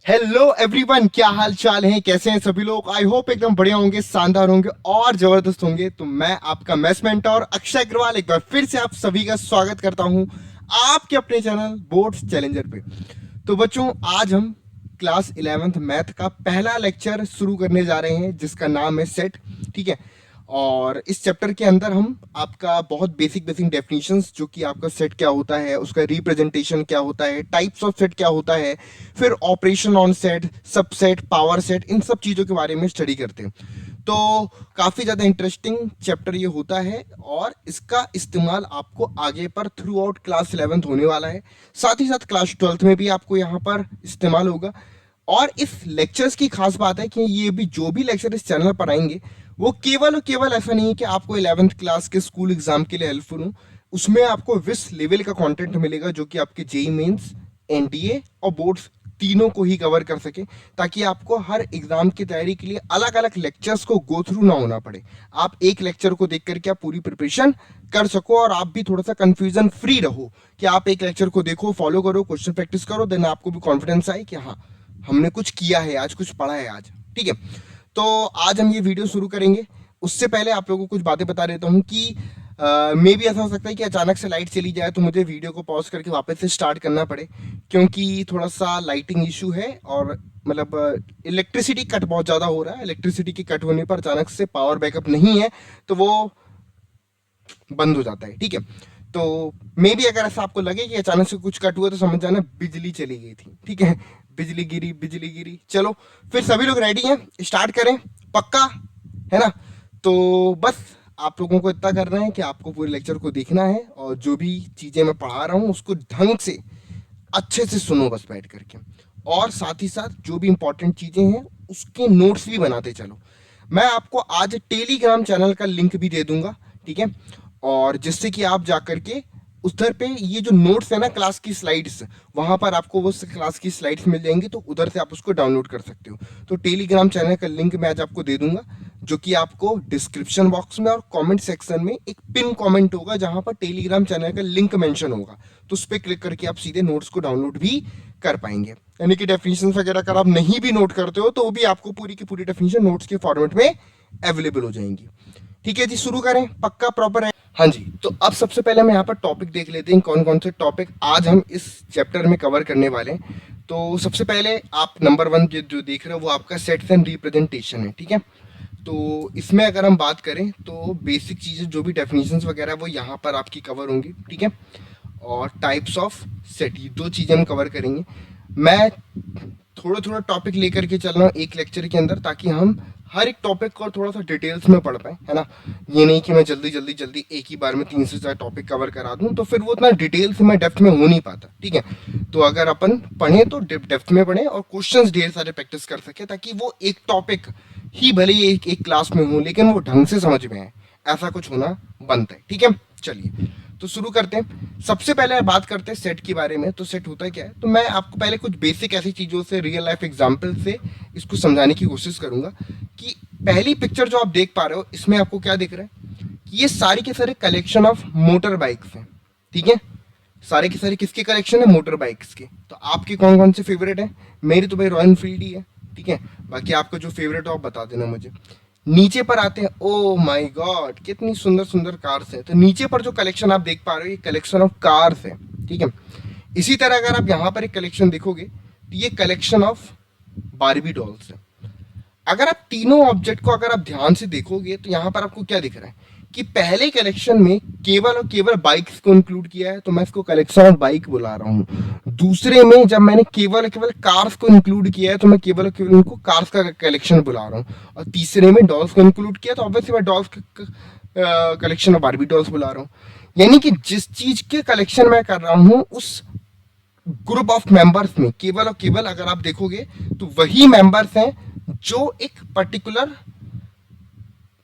Hello everyone, क्या हाल चाल है? कैसे हैं सभी लोग? आई होप एकदम बढ़िया होंगे, शानदार होंगे और जबरदस्त होंगे। तो मैं आपका मैथ्स मेंटर अक्षय अग्रवाल एक बार फिर से आप सभी का स्वागत करता हूं आपके अपने चैनल बोर्ड्स चैलेंजर पे। तो बच्चों, आज हम क्लास 11th मैथ का पहला लेक्चर शुरू करने जा रहे हैं जिसका नाम है सेट। ठीक है। और इस चैप्टर के अंदर हम आपका बहुत बेसिक बेसिक डेफिनेशंस, जो कि आपका सेट क्या होता है, उसका रिप्रेजेंटेशन क्या होता है, टाइप्स ऑफ सेट क्या होता है, फिर operation on set, subset, power set, इन सब चीज़ों के बारे में स्टडी करते हैं। तो काफ़ी ज़्यादा इंटरेस्टिंग चैप्टर ये होता है और इसका इस्तेमाल आपको आगे पर थ्रू आउट क्लास 11th होने वाला है। साथ ही साथ क्लास 12th में भी आपको यहाँ पर इस्तेमाल होगा। और इस लेक्चर्स की खास बात है कि ये भी जो भी लेक्चर इस चैनल पर आएंगे वो केवल और केवल ऐसा नहीं है कि आपको 11th क्लास के स्कूल एग्जाम के लिए हेल्पफुल हो। उसमें आपको विश लेवल का कंटेंट मिलेगा जो कि आपके जेई मेंस, एनडीए और बोर्ड्स तीनों को ही कवर कर सके, ताकि आपको हर एग्जाम की तैयारी के लिए अलग अलग लेक्चर्स को गो थ्रू ना होना पड़े। आप एक लेक्चर को देख करके आप पूरी प्रिपरेशन कर सको और आप भी थोड़ा सा कंफ्यूजन फ्री रहो कि आप एक लेक्चर को देखो, फॉलो करो, क्वेश्चन प्रैक्टिस करो, देन आपको भी कॉन्फिडेंस आए कि हाँ, हमने कुछ किया है आज, कुछ पढ़ा है आज। ठीक है। तो आज हम ये वीडियो शुरू करेंगे। उससे पहले आप लोगों को कुछ बातें बता देता हूँ कि मे भी ऐसा हो सकता है कि अचानक से लाइट चली जाए तो मुझे वीडियो को पॉज करके वापस से स्टार्ट करना पड़े, क्योंकि थोड़ा सा लाइटिंग इशू है और मतलब इलेक्ट्रिसिटी कट बहुत ज़्यादा हो रहा है। इलेक्ट्रिसिटी के कट होने पर अचानक से पावर बैकअप नहीं है तो वो बंद हो जाता है। ठीक है। तो मे भी अगर ऐसा आपको लगे कि अचानक से कुछ कट हुआ तो समझ जाना बिजली चली गई थी। ठीक है। बिजली गिरी, बिजली गिरी। चलो फिर सभी लोग रेडी हैं, स्टार्ट करें? पक्का है ना? तो बस आप लोगों को इतना करना है कि आपको पूरे लेक्चर को देखना है और जो भी चीज़ें मैं पढ़ा रहा हूँ उसको ढंग से अच्छे से सुनो बस बैठ करके। और साथ ही साथ जो भी इंपॉर्टेंट चीज़ें हैं उसके नोट्स भी बनाते चलो। मैं आपको आज टेलीग्राम चैनल का लिंक भी दे दूंगा। ठीक है। और जिससे कि आप जा करके उधर पे ये जो नोट्स है ना, क्लास की स्लाइड्स, वहां पर आपको वो क्लास की स्लाइड्स मिल जाएंगी, तो उधर से आप उसको डाउनलोड कर सकते हो। तो टेलीग्राम चैनल का लिंक मैं आज आपको दे दूंगा, जो कि आपको डिस्क्रिप्शन बॉक्स में और कमेंट सेक्शन में एक पिन कमेंट होगा जहां पर टेलीग्राम चैनल का लिंक मेंशन होगा। तो उस पर क्लिक करके आप सीधे नोट्स को डाउनलोड भी कर पाएंगे। यानी कि डेफिनेशन वगैरह अगर आप नहीं भी नोट करते हो तो भी आपको पूरी की पूरी डेफिनेशन नोट्स के फॉर्मेट में अवेलेबल हो जाएंगी। ठीक है जी, शुरू करें? पक्का प्रॉपर है? हाँ जी। तो अब सबसे पहले हम यहाँ पर टॉपिक देख लेते हैं, कौन कौन से टॉपिक आज हम इस चैप्टर में कवर करने वाले हैं। तो सबसे पहले आप नंबर 1 जो देख रहे हो वो आपका सेट्स एंड रिप्रेजेंटेशन है। ठीक है। तो इसमें अगर हम बात करें तो बेसिक चीज़ें जो भी डेफिनेशंस वगैरह वो यहाँ पर आपकी कवर होंगी। ठीक है। और टाइप्स ऑफ सेट, ये 2 चीज़ें हम कवर करेंगे। मैं थोड़ा थोड़ा टॉपिक लेकर के चल रहा हूँ एक लेक्चर के अंदर, ताकि हम हर एक टॉपिक को थोड़ा सा डिटेल्स में पढ़ पाए, है ना। ये नहीं कि मैं जल्दी जल्दी जल्दी एक ही बार में 3 से 4 टॉपिक कवर करा दूं, तो फिर वो उतना डिटेल्स में डेप्थ में हो नहीं पाता। ठीक है। तो अगर अपन पढ़ें तो डेप्थ में पढ़ें और क्वेश्चंस ढेर सारे प्रैक्टिस कर सके, ताकि वो एक टॉपिक ही भले ही एक क्लास में हो लेकिन वो ढंग से समझ में आए, ऐसा कुछ होना बनता है। ठीक है। चलिए तो शुरू करते हैं। सबसे पहले बात करते हैं सेट के बारे में। तो सेट होता क्या है, तो मैं आपको पहले कुछ बेसिक ऐसी चीज़ों से, रियल लाइफ एग्जांपल से इसको समझाने की कोशिश करूंगा। कि पहली पिक्चर जो आप देख पा रहे हो, इसमें आपको क्या दिख रहा है कि ये सारी के सारे कलेक्शन ऑफ मोटर बाइक्स हैं। ठीक है। सारे के सारे किसके कलेक्शन है? मोटर बाइक्स के। तो आपके कौन कौन से फेवरेट है? मेरी तो भाई रॉयल एनफील्ड ही है। ठीक है। बाकी आपका जो फेवरेट हो आप बता देना मुझे। नीचे पर आते हैं। ओ माय गॉड, कितनी सुंदर सुंदर कार्स हैं। तो नीचे पर जो कलेक्शन आप देख पा रहे हो ये कलेक्शन ऑफ कार्स है। ठीक है। इसी तरह अगर आप यहाँ पर एक कलेक्शन देखोगे तो ये कलेक्शन ऑफ बारबी डॉल्स है। अगर आप तीनों ऑब्जेक्ट को अगर आप ध्यान से देखोगे तो यहाँ पर आपको क्या दिख रहा है कि पहले कलेक्शन में केवल और केवल बाइक्स को इंक्लूड किया है, तो मैं इसको कलेक्शन ऑफ बाइक बुला रहा हूँ। दूसरे में जब मैंने केवल और केवल कार्स को इंक्लूड किया है तो मैं केवल और केवल उनको कार्स का कलेक्शन बुला रहा हूँ। और तीसरे में डॉल्स को इंक्लूड किया तो ऑब्वियसली मैं dolls collection of Barbie dolls बुला रहा हूँ। यानी कि जिस चीज के कलेक्शन मैं कर रहा हूँ उस ग्रुप ऑफ मेंबर्स में केवल और केवल अगर आप देखोगे तो वही मेंबर्स हैं जो एक पर्टिकुलर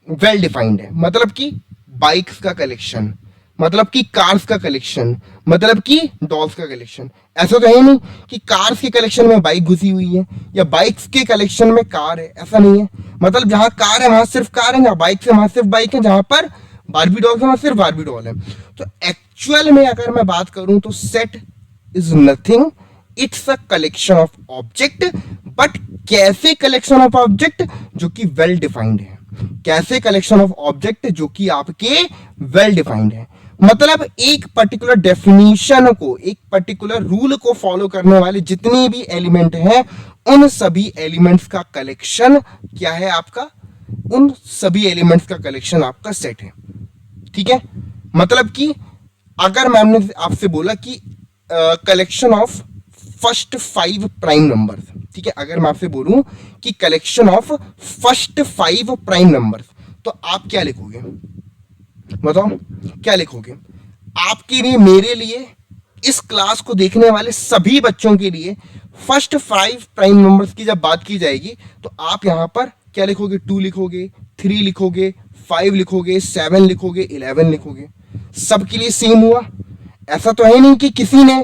वेल डिफाइंड है। मतलब कि बाइक्स का कलेक्शन, मतलब कि कार्स का कलेक्शन, मतलब कि डॉल्स का कलेक्शन। ऐसा तो है नहीं कि कार्स के कलेक्शन में बाइक घुसी हुई है या बाइक्स के कलेक्शन में कार है, ऐसा नहीं है। मतलब जहां कार है वहां सिर्फ कार है, जहां बाइक है वहां सिर्फ बाइक है, जहां पर बारबी डॉल है वहां सिर्फ बारबी डॉल है। तो एक्चुअल में अगर मैं बात करूं तो set is nothing it's a collection of object, but कैसे कलेक्शन ऑफ ऑब्जेक्ट, जो कि वेल डिफाइंड है। कैसे कलेक्शन ऑफ ऑब्जेक्ट जो कि आपके वेल डिफाइंड है, मतलब एक पर्टिकुलर डेफिनेशन को, एक पर्टिकुलर रूल को फॉलो करने वाले जितने भी एलिमेंट हैं, उन सभी एलिमेंट्स का कलेक्शन क्या है आपका, उन सभी एलिमेंट्स का कलेक्शन आपका सेट है। ठीक है, मतलब कि अगर मैम ने आपसे बोला कि collection of first 5 prime numbers, ठीक है, अगर मैं आपसे बोलूं कि collection of first 5 prime numbers, तो आप क्या लिखोगे, बताओ क्या लिखोगे। आपके लिए, मेरे लिए, इस क्लास को देखने वाले सभी बच्चों के लिए फर्स्ट 5 प्राइम नंबर्स की जब बात की जाएगी तो आप यहां पर क्या लिखोगे, 2 लिखोगे, 3 लिखोगे, 5 लिखोगे, 7 लिखोगे, 11 लिखोगे। सबके लिए सेम हुआ। ऐसा तो है नहीं कि किसी ने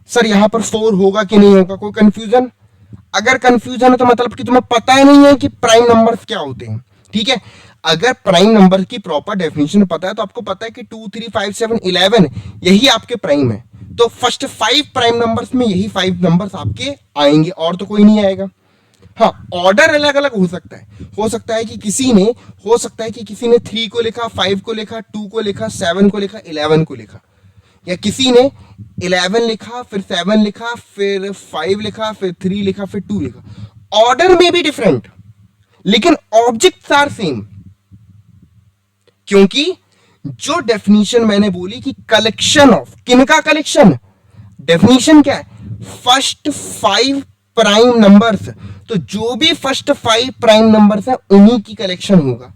सर यहां पर 4 होगा कि नहीं होगा, कोई कंफ्यूजन। अगर कंफ्यूजन है तो मतलब कि तुम्हें पता ही नहीं है कि प्राइम नंबर्स क्या होते हैं। ठीक है, अगर प्राइम नंबर की प्रॉपर डेफिनेशन पता है तो आपको पता है कि 2, 3, 5, 7, 11 यही आपके प्राइम है। तो फर्स्ट 5 प्राइम नंबर्स में यही 5 नंबर्स आपके आएंगे, और तो कोई नहीं आएगा। हाँ, ऑर्डर अलग अलग हो सकता है। हो सकता है कि किसी ने 3 को लिखा, 5 को लिखा, 2 को लिखा, 7 को लिखा, 11 को लिखा, या किसी ने 11 लिखा, फिर 7 लिखा, फिर 5 लिखा, फिर 3 लिखा, फिर 2 लिखा। ऑर्डर में भी डिफरेंट, लेकिन ऑब्जेक्ट्स आर सेम। क्योंकि जो डेफिनेशन मैंने बोली कि कलेक्शन ऑफ, किनका कलेक्शन, डेफिनेशन क्या है, फर्स्ट 5 प्राइम नंबर्स, तो जो भी फर्स्ट 5 प्राइम नंबर्स है उन्हीं की कलेक्शन होगा।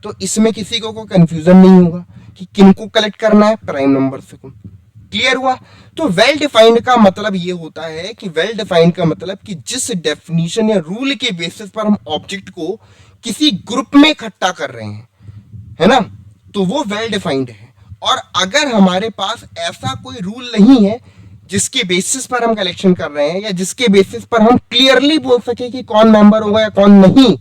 तो इसमें किसी को कोई कंफ्यूजन नहीं होगा कि किनको कलेक्ट करना है, प्राइम नंबर्स को। क्लियर हुआ। तो वेल डिफाइंड का मतलब ये होता है कि वेल डिफाइंड का मतलब कि जिस डेफिनेशन या रूल के बेसिस पर हम ऑब्जेक्ट को किसी ग्रुप में इकट्ठा कर रहे हैं, है ना, तो वो वेल डिफाइंड है। और अगर हमारे पास ऐसा कोई रूल नहीं है जिसके बेसिस पर हम कलेक्शन कर रहे हैं, या जिसके बेसिस पर हम क्लियरली बोल सके कि कौन मेंबर होगा या कौन नहीं,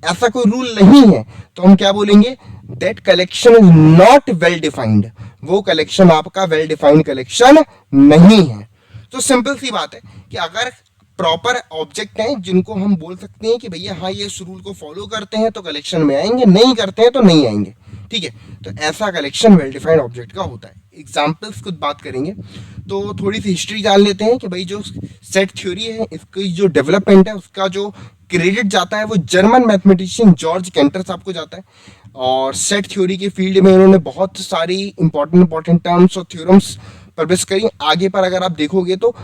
ऐसा कोई रूल नहीं है, तो हम क्या बोलेंगे, that collection is not well defined. वो कलेक्शन आपका वेल डिफाइंड कलेक्शन नहीं है। तो सिंपल सी बात है कि अगर प्रॉपर ऑब्जेक्ट हैं जिनको हम बोल सकते हैं कि भैया हाँ ये इस रूल को फॉलो करते हैं तो कलेक्शन में आएंगे, नहीं करते हैं तो नहीं आएंगे। ठीक है, तो ऐसा कलेक्शन वेल डिफाइंड ऑब्जेक्ट का होता है। एग्जाम्पल्स कुछ बात करेंगे, तो थोड़ी सी हिस्ट्री जान लेते हैं कि भाई जो सेट थ्योरी है, इसकी जो डेवलपमेंट है, उसका जो क्रेडिट जाता है वो जर्मन मैथमेटिशियन जॉर्ज कैंटर साहब को जाता है। और सेट थ्योरी के फील्ड में उन्होंने बहुत सारी इंपॉर्टेंट टर्म्स और थ्योरम्स पब्लिश करी। आगे पर अगर आप देखोगे तो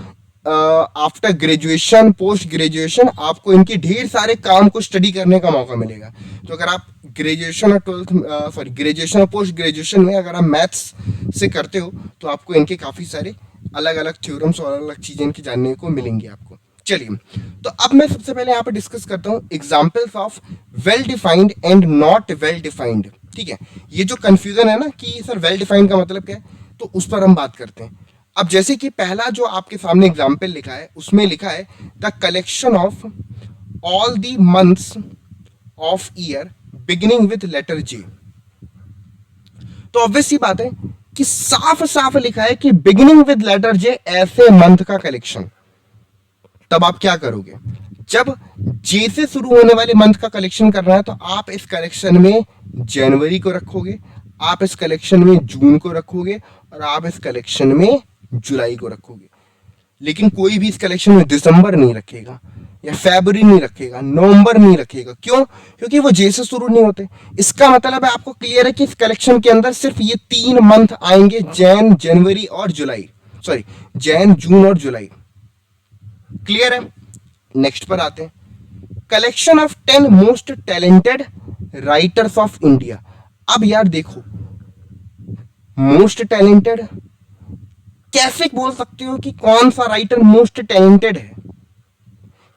आफ्टर ग्रेजुएशन, पोस्ट ग्रेजुएशन, आपको इनके ढेर सारे काम को स्टडी करने का मौका मिलेगा। तो अगर आप ग्रेजुएशन और ग्रेजुएशन और पोस्ट ग्रेजुएशन में अगर आप मैथ्स से करते हो तो आपको इनके काफ़ी सारे अलग अलग थ्योरम्स और अलग चीज़ें इनकी जानने को मिलेंगी आपको। चलिए, तो अब मैं सबसे पहले यहाँ पर डिस्कस करता हूँ examples of well defined and not well defined. ठीक है, ये जो कंफ्यूजन है ना कि सर वेल डिफाइंड का मतलब क्या है, तो उस पर हम बात करते हैं। अब जैसे कि पहला जो आपके सामने एग्जाम्पल लिखा है, उसमें लिखा है the collection of all the months of year beginning with letter J. तो ऑब्वियस सी बात है कि साफ साफ लिखा है कि बिगिनिंग विद लेटर जे ऐसे मंथ का कलेक्शन। तब आप क्या करोगे, जब जे से शुरू होने वाले मंथ का कलेक्शन करना है तो आप इस कलेक्शन में जनवरी को रखोगे, आप इस कलेक्शन में जून को रखोगे, और आप इस कलेक्शन में जुलाई को रखोगे। लेकिन कोई भी इस कलेक्शन में दिसंबर नहीं रखेगा, या फरवरी नहीं रखेगा, नवंबर नहीं रखेगा। क्यों? क्योंकि वो जे से शुरू नहीं होते। इसका मतलब है आपको क्लियर है कि इस कलेक्शन के अंदर सिर्फ ये 3 मंथ आएंगे, जैन, जनवरी और जुलाई, सॉरी जैन, जून और जुलाई। क्लियर है। नेक्स्ट पर आते हैं, collection of 10 most talented writers of India. अब यार देखो, मोस्ट टैलेंटेड कैसे बोल सकते हो कि कौन सा राइटर मोस्ट टैलेंटेड है?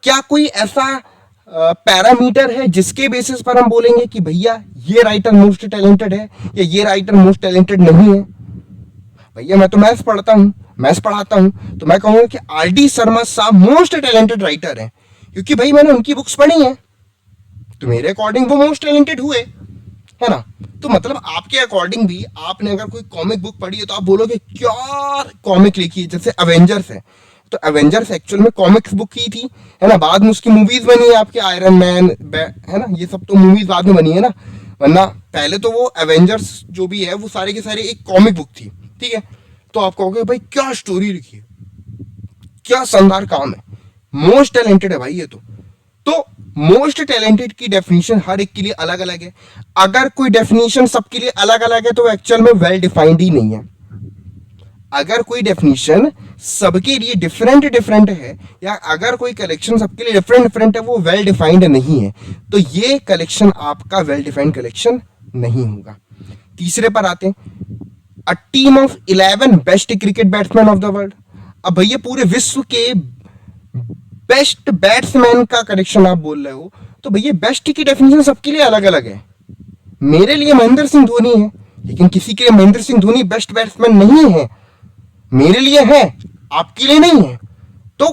क्या कोई ऐसा पैरामीटर है जिसके बेसिस पर हम बोलेंगे कि भैया ये राइटर मोस्ट टैलेंटेड है या ये राइटर मोस्ट टैलेंटेड नहीं है? भैया मैं तो मैथ्स पढ़ता हूं, मैथ्स पढ़ाता हूं, तो मैं कहूंगा कि आर.डी. शर्मा साहब मोस्ट टैलेंटेड राइटर हैं, क्योंकि भाई मैंने उनकी बुक्स पढ़ी हैं, तो मेरे अकॉर्डिंग वो मोस्ट टैलेंटेड हुए, है ना। तो मतलब आपके अकॉर्डिंग भी आपने अगर कोई कॉमिक बुक पढ़ी है तो आप बोलोगे क्या कॉमिक लिखी है, जैसे अवेंजर्स है, तो एवेंजर्स एक्चुअल में कॉमिक्स बुक ही थी, है ना। बाद में उसकी मूवीज बनी है आपके, आयरन मैन, है ना, ये सब तो मूवीज बाद में बनी है ना, वरना पहले तो वो एवेंजर्स जो भी है वो सारे के सारे एक कॉमिक बुक थी, ठीक है। तो आप कहोगे भाई क्या स्टोरी लिखी है, क्या शानदार काम है, मोस्ट टैलेंटेड है भाई ये तो मोस्ट टैलेंटेड की डेफिनेशन हर एक के लिए अलग अलग है। अगर कोई डेफिनेशन सबके लिए अलग अलग है तो एक्चुअल में वेल डिफाइंड ही नहीं है। अगर कोई डेफिनेशन सबके लिए डिफरेंट डिफरेंट है, या अगर कोई कलेक्शन सबके लिए डिफरेंट डिफरेंट है, वो वेल डिफाइंड नहीं है, तो ये कलेक्शन आपका वेल डिफाइंड कलेक्शन नहीं होगा। तीसरे पर आते हैं, a team of 11 best cricket batsman of the world. अब भैया पूरे विश्व के बेस्ट बैट्समैन का कलेक्शन आप बोल रहे हो, तो भैया बेस्ट की डेफिनेशन सबके लिए अलग अलग है। मेरे लिए महेंद्र सिंह धोनी है, लेकिन किसी के लिए महेंद्र सिंह धोनी बेस्ट बैट्समैन नहीं है। मेरे लिए है, आपके लिए नहीं है। तो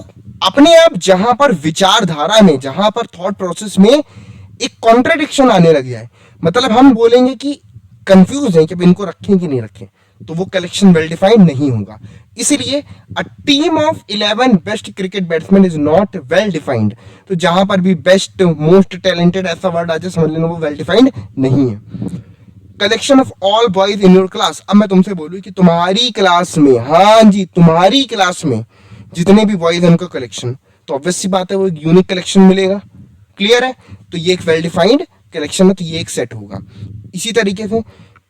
अपने आप जहां पर विचारधारा में, जहां पर थॉट प्रोसेस में एक कॉन्ट्रडिक्शन आने लग जाए, मतलब हम बोलेंगे कि कंफ्यूज है कि अब इनको रखें कि नहीं रखें, तो वो कलेक्शन वेल डिफाइंड नहीं होगा। इसलिए a team of 11 best cricket batsman is not well defined. तो जहां पर भी बेस्ट, मोस्ट टैलेंटेड ऐसा वर्ड आ जाए, समझ लेना वो वेल डिफाइंड नहीं है। Collection of all boys in your class. अब मैं तुमसे बोलूं कि तुम्हारी क्लास में, हाँ जी तुम्हारी क्लास में जितने भी बॉयज हैं उनका कलेक्शन, तो ऑब्वियस सी बात है वो एक यूनिक कलेक्शन मिलेगा। क्लियर है, तो ये एक वेल डिफाइंड कलेक्शन है, तो ये एक सेट होगा। इसी तरीके से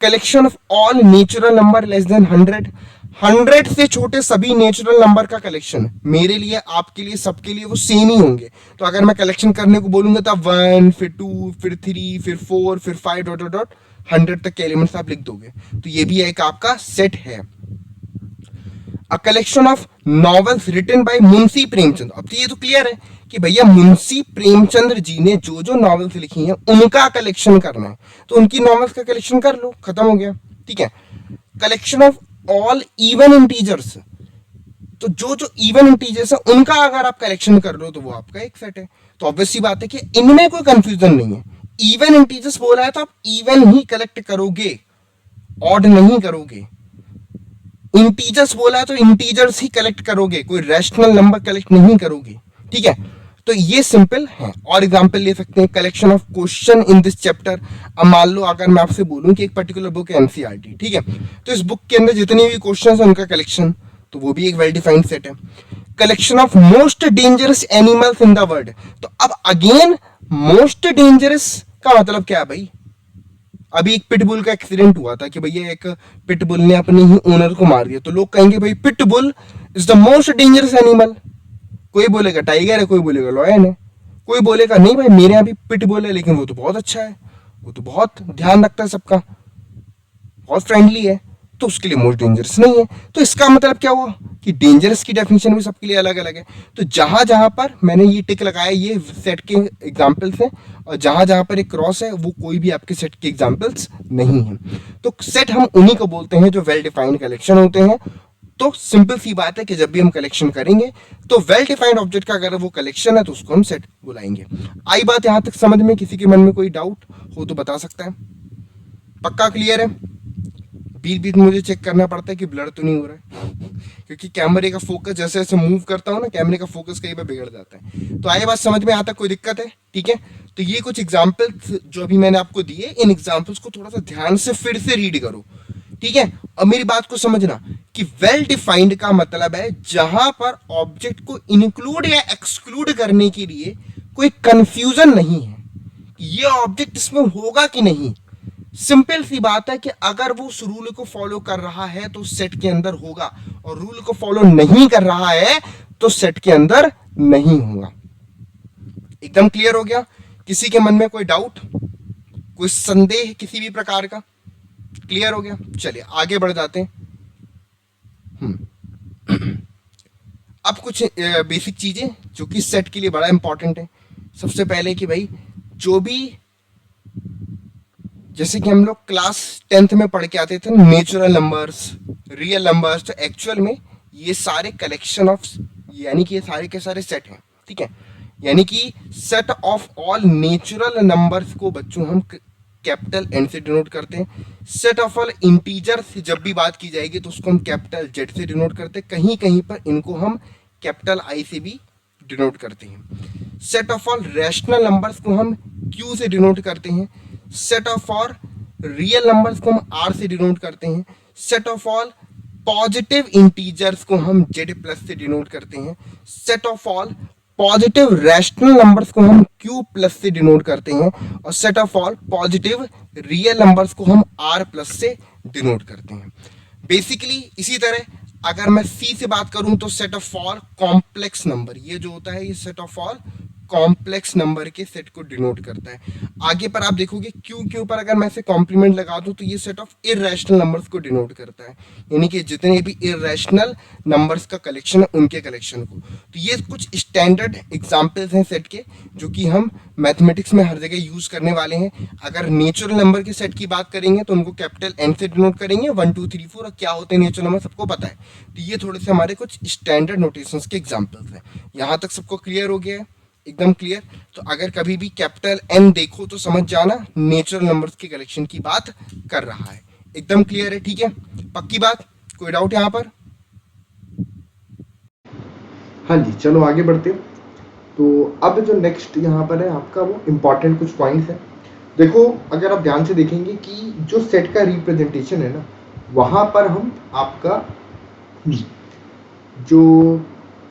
collection of all natural number less than 100 से छोटे सभी नेचुरल नंबर का कलेक्शन, मेरे लिए, आपके लिए, सबके लिए वो सेम ही होंगे। तो अगर मैं कलेक्शन करने को बोलूंगा तो 1, फिर 2, फिर 3, फिर 4, फिर 5 डॉट डॉट डॉट 100 तक के एलिमेंट्स आप लिख दोगे, तो ये भी एक आपका सेट है। A collection of novels written by Munshi Premchand. अब तो ये तो क्लियर है कि भैया मुंशी प्रेमचंद्र जी ने जो जो नॉवेल्स लिखी हैं उनका कलेक्शन करना है, तो उनकी नॉवेल्स का कलेक्शन कर लो, खत्म हो गया, ठीक है। Collection of all even integers, तो जो जो इवन इंटीजर्स है उनका अगर आप कलेक्शन कर लो तो वो आपका एक सेट है। तो ऑब्वियस सी बात है कि इनमें कोई कंफ्यूजन नहीं है। इवन इंटीजर्स बोला है तो आप इवन ही कलेक्ट करोगे, ऑड नहीं करोगे। इंटीजर्स बोला है तो इंटीजर्स ही कलेक्ट करोगे, कोई रैशनल नंबर कलेक्ट नहीं करोगे, ठीक है। तो ये सिंपल है। और एग्जांपल ले सकते हैं, collection of question in this chapter. अब मान लो अगर मैं आपसे बोलूं कि एक पर्टिकुलर बुक है एनसीईआरटी, ठीक है, तो इस बुक के अंदर जितने भी क्वेश्चन है उनका कलेक्शन, तो वो भी एक वेल डिफाइंड सेट है। Collection of most dangerous animals in the world. तो अब अगेन मोस्ट डेंजरस का मतलब क्या है भाई? अभी एक पिटबुल का एक्सीडेंट हुआ था कि भैया एक पिटबुल ने अपने ही ओनर को मार दिया, तो लोग कहेंगे भाई pitbull is the most dangerous animal. कोई बोलेगा टाइगर है, कोई बोलेगा लॉयन है, कोई बोलेगा नहीं भाई मेरे यहाँ भी पिटबुल है लेकिन वो तो बहुत अच्छा है, वो तो बहुत ध्यान रखता है सबका, बहुत फ्रेंडली है, तो उसके लिए मोस्ट डेंजरस नहीं है। तो इसका मतलब क्या हुआ कि डेंजरस की डेफिनेशन भी सबके लिए अलग अलग है। तो जहां जहां पर मैंने ये टिक लगाया ये सेट के एग्जांपल्स हैं, और जहां जहां पर एक क्रॉस है वो कोई भी आपके सेट के एग्जांपल्स नहीं है। तो सेट हम उन्हीं को बोलते हैं जो वेल डिफाइंड कलेक्शन होते हैं। तो सिंपल सी बात है कि जब भी हम कलेक्शन करेंगे तो वेल डिफाइंड ऑब्जेक्ट का अगर वो कलेक्शन है तो उसको हम सेट बुलाएंगे। आई बात यहां तक समझ में? किसी के मन में कोई डाउट हो तो बता सकता है। पक्का क्लियर है? बीच बीच मुझे चेक करना पड़ता है कि ब्लर तो नहीं हो रहा है क्योंकि कैमरे का फोकस जैसे जैसे मूव करता हूँ ना, कैमरे का फोकस कई बार बिगड़ जाता है। तो आए बात समझ में? आता कोई दिक्कत है? ठीक है, तो ये कुछ एग्जाम्पल्स जो अभी मैंने आपको दिए, इन एग्जाम्पल्स को थोड़ा सा ध्यान से फिर से रीड करो, ठीक है। और मेरी बात को समझना कि वेल डिफाइंड का मतलब है जहां पर ऑब्जेक्ट को इंक्लूड या एक्सक्लूड करने के लिए कोई कंफ्यूजन नहीं है, ये ऑब्जेक्ट इसमें होगा कि नहीं। सिंपल सी बात है कि अगर वो उस रूल को फॉलो कर रहा है तो सेट के अंदर होगा, और रूल को फॉलो नहीं कर रहा है तो सेट के अंदर नहीं होगा। एकदम क्लियर हो गया? किसी के मन में कोई डाउट, कोई संदेह किसी भी प्रकार का? क्लियर हो गया? चलिए आगे बढ़ जाते हैं। अब कुछ बेसिक चीजें जो कि सेट के लिए बड़ा इंपॉर्टेंट है। सबसे पहले कि भाई जो भी, जैसे कि हम लोग क्लास 10th में पढ़ के आते थे नेचुरल नंबर्स, रियल नंबर्स, तो एक्चुअल में ये सारे कलेक्शन ऑफ, यानी कि ये सारे के सारे सेट हैं, ठीक है। यानी कि set of all natural numbers को बच्चों हम कैपिटल एन से डिनोट करते हैं। सेट ऑफ ऑल इंटीजर्स जब भी बात की जाएगी तो उसको हम कैपिटल जेड से डिनोट करते हैं। कहीं कहीं पर इनको हम कैपिटल आई से भी डिनोट करते हैं। Set of all rational numbers को हम क्यू से डिनोट करते हैं। Set of all real numbers को हम आर से डिनोट करते हैं। Set of all positive integers को हम जेड प्लस से डिनोट करते हैं। Set of all positive rational numbers को हम क्यू प्लस से डिनोट करते हैं। और set of all positive real numbers को हम आर प्लस से डिनोट करते हैं। बेसिकली इसी तरह अगर मैं सी से बात करूं तो set of all complex number, ये जो होता है ये set of all complex number के सेट को डिनोट करता है। आगे पर आप देखोगे क्यू के ऊपर अगर मैं से कॉम्प्लीमेंट लगा दूं तो ये सेट ऑफ इरेशनल नंबर्स को डिनोट करता है, यानी कि जितने भी इरेशनल नंबर्स का कलेक्शन है उनके कलेक्शन को। तो ये कुछ स्टैंडर्ड एग्जांपल्स हैं सेट के जो कि हम मैथमेटिक्स में हर जगह यूज करने वाले हैं। अगर नेचुरल नंबर के सेट की बात करेंगे तो उनको कैपिटल एन से डिनोट करेंगे, 1 2 3 4, और क्या होते हैं नेचुरल नंबर सबको पता है। तो ये थोड़े से हमारे कुछ स्टैंडर्ड नोटेशंस के एग्जांपल्स हैं। यहाँ तक सबको क्लियर हो गया है? एकदम क्लियर। तो अगर कभी भी कैपिटल एन देखो तो समझ जाना नेचुरल नंबर्स के कलेक्शन की बात कर रहा है। एकदम क्लियर है? ठीक है, पक्की बात, कोई डाउट यहाँ पर? हाँ जी, चलो आगे बढ़ते हैं। तो अब जो नेक्स्ट यहाँ पर है आपका वो इम्पॉर्टेंट कुछ पॉइंट्स हैं। देखो अगर आप ध्यान से देखेंगे कि जो सेट का रिप्रेजेंटेशन है ना, वहाँ पर हम आपका जो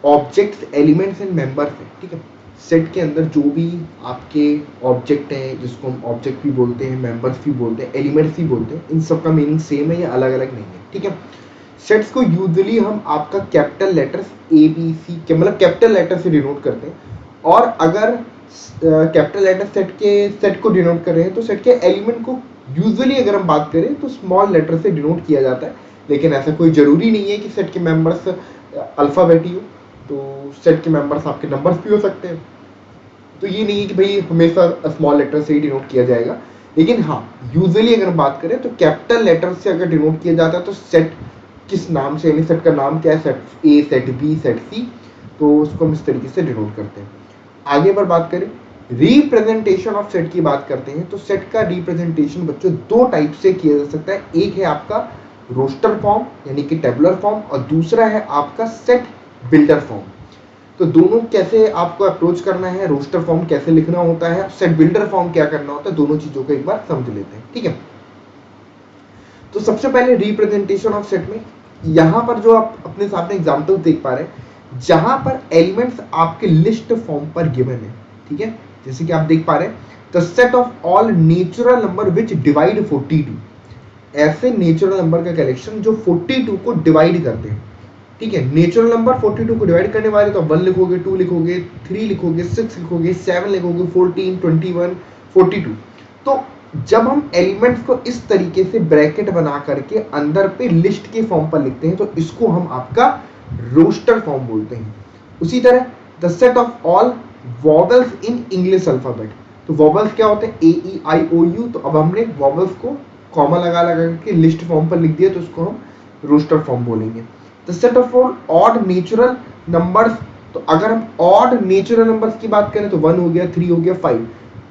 ऑब्जेक्ट्स, एलिमेंट्स एंड मेंबर्स हैं, ठीक है, सेट के अंदर जो भी आपके ऑब्जेक्ट हैं, जिसको हम ऑब्जेक्ट भी बोलते हैं, मेंबर्स भी बोलते हैं, एलिमेंट्स भी बोलते हैं, इन सब का मीनिंग सेम है या अलग अलग नहीं है, ठीक है। सेट्स को यूजुअली हम आपका capital letters A B C के मतलब कैपिटल लेटर से डिनोट करते हैं। और अगर कैपिटल लेटर सेट को डिनोट कर रहे हैं तो सेट के एलिमेंट को यूजुअली अगर हम बात करें तो स्मॉल लेटर से डिनोट किया जाता है। लेकिन ऐसा कोई ज़रूरी नहीं है कि सेट के मेंबर्स अल्फ़ाबेटी हो, तो सेट के मेंबर्स आपके नंबर्स भी हो सकते हैं। तो ये नहीं है कि भाई हमेशा स्मॉल लेटर से ही डिनोट किया जाएगा। लेकिन हाँ, यूजुअली अगर बात करें तो कैपिटल लेटर से अगर डिनोट किया जाता है तो सेट किस नाम से, यानी सेट का नाम क्या है, set A, set B, set C, तो उसको हम इस तरीके से डिनोट करते हैं। आगे पर बात करें रिप्रेजेंटेशन ऑफ सेट की बात करते हैं तो सेट का रिप्रेजेंटेशन बच्चों दो टाइप से किया जा सकता है। एक है आपका रोस्टर फॉर्म यानी कि टेबुलर फॉर्म, और दूसरा है आपका सेट बिल्डर फॉर्म। तो दोनों कैसे आपको अप्रोच करना है, रोस्टर फॉर्म कैसे लिखना होता है, सेट बिल्डर फॉर्म क्या करना होता है, दोनों चीजों को एक बार समझ लेते हैं, ठीक है। तो सबसे पहले रिप्रेजेंटेशन ऑफ सेट में यहां पर जो आप अपने सामने एग्जांपल देख पा रहे हैं, जहां पर एलिमेंट्स आपके लिस्ट फॉर्म पर गिवन है, ठीक है, जैसे कि आप देख पा रहे हैं the set of all natural number which divide 42, ऐसे नेचुरल नंबर का कलेक्शन जो 42 को डिवाइड करते हैं, ठीक है। नेचुरल नंबर 42 को डिवाइड करने वाले तो 1 लिखोगे, 2 लिखोगे, 3 लिखोगे, 6 लिखोगे, 7 लिखोगे, 14, 21, 42। तो जब हम एलिमेंट्स को इस तरीके से ब्रैकेट बना करके अंदर पे लिस्ट के फॉर्म पर लिखते हैं तो इसको हम आपका रोस्टर फॉर्म बोलते हैं। उसी तरह the set of all vowels in English alphabet, तो वॉवल्स क्या होते हैं, ए ई आई ओ यू, तो अब हमने वॉवल्स को कॉमा लगा लगा करके लिस्ट फॉर्म पर लिख दिया तो उसको हम रोस्टर फॉर्म बोलेंगे। The set of all odd natural numbers, तो अगर हम ऑड नेचुरल नंबर्स की बात करें तो 1 हो गया, 3 हो गया, 5।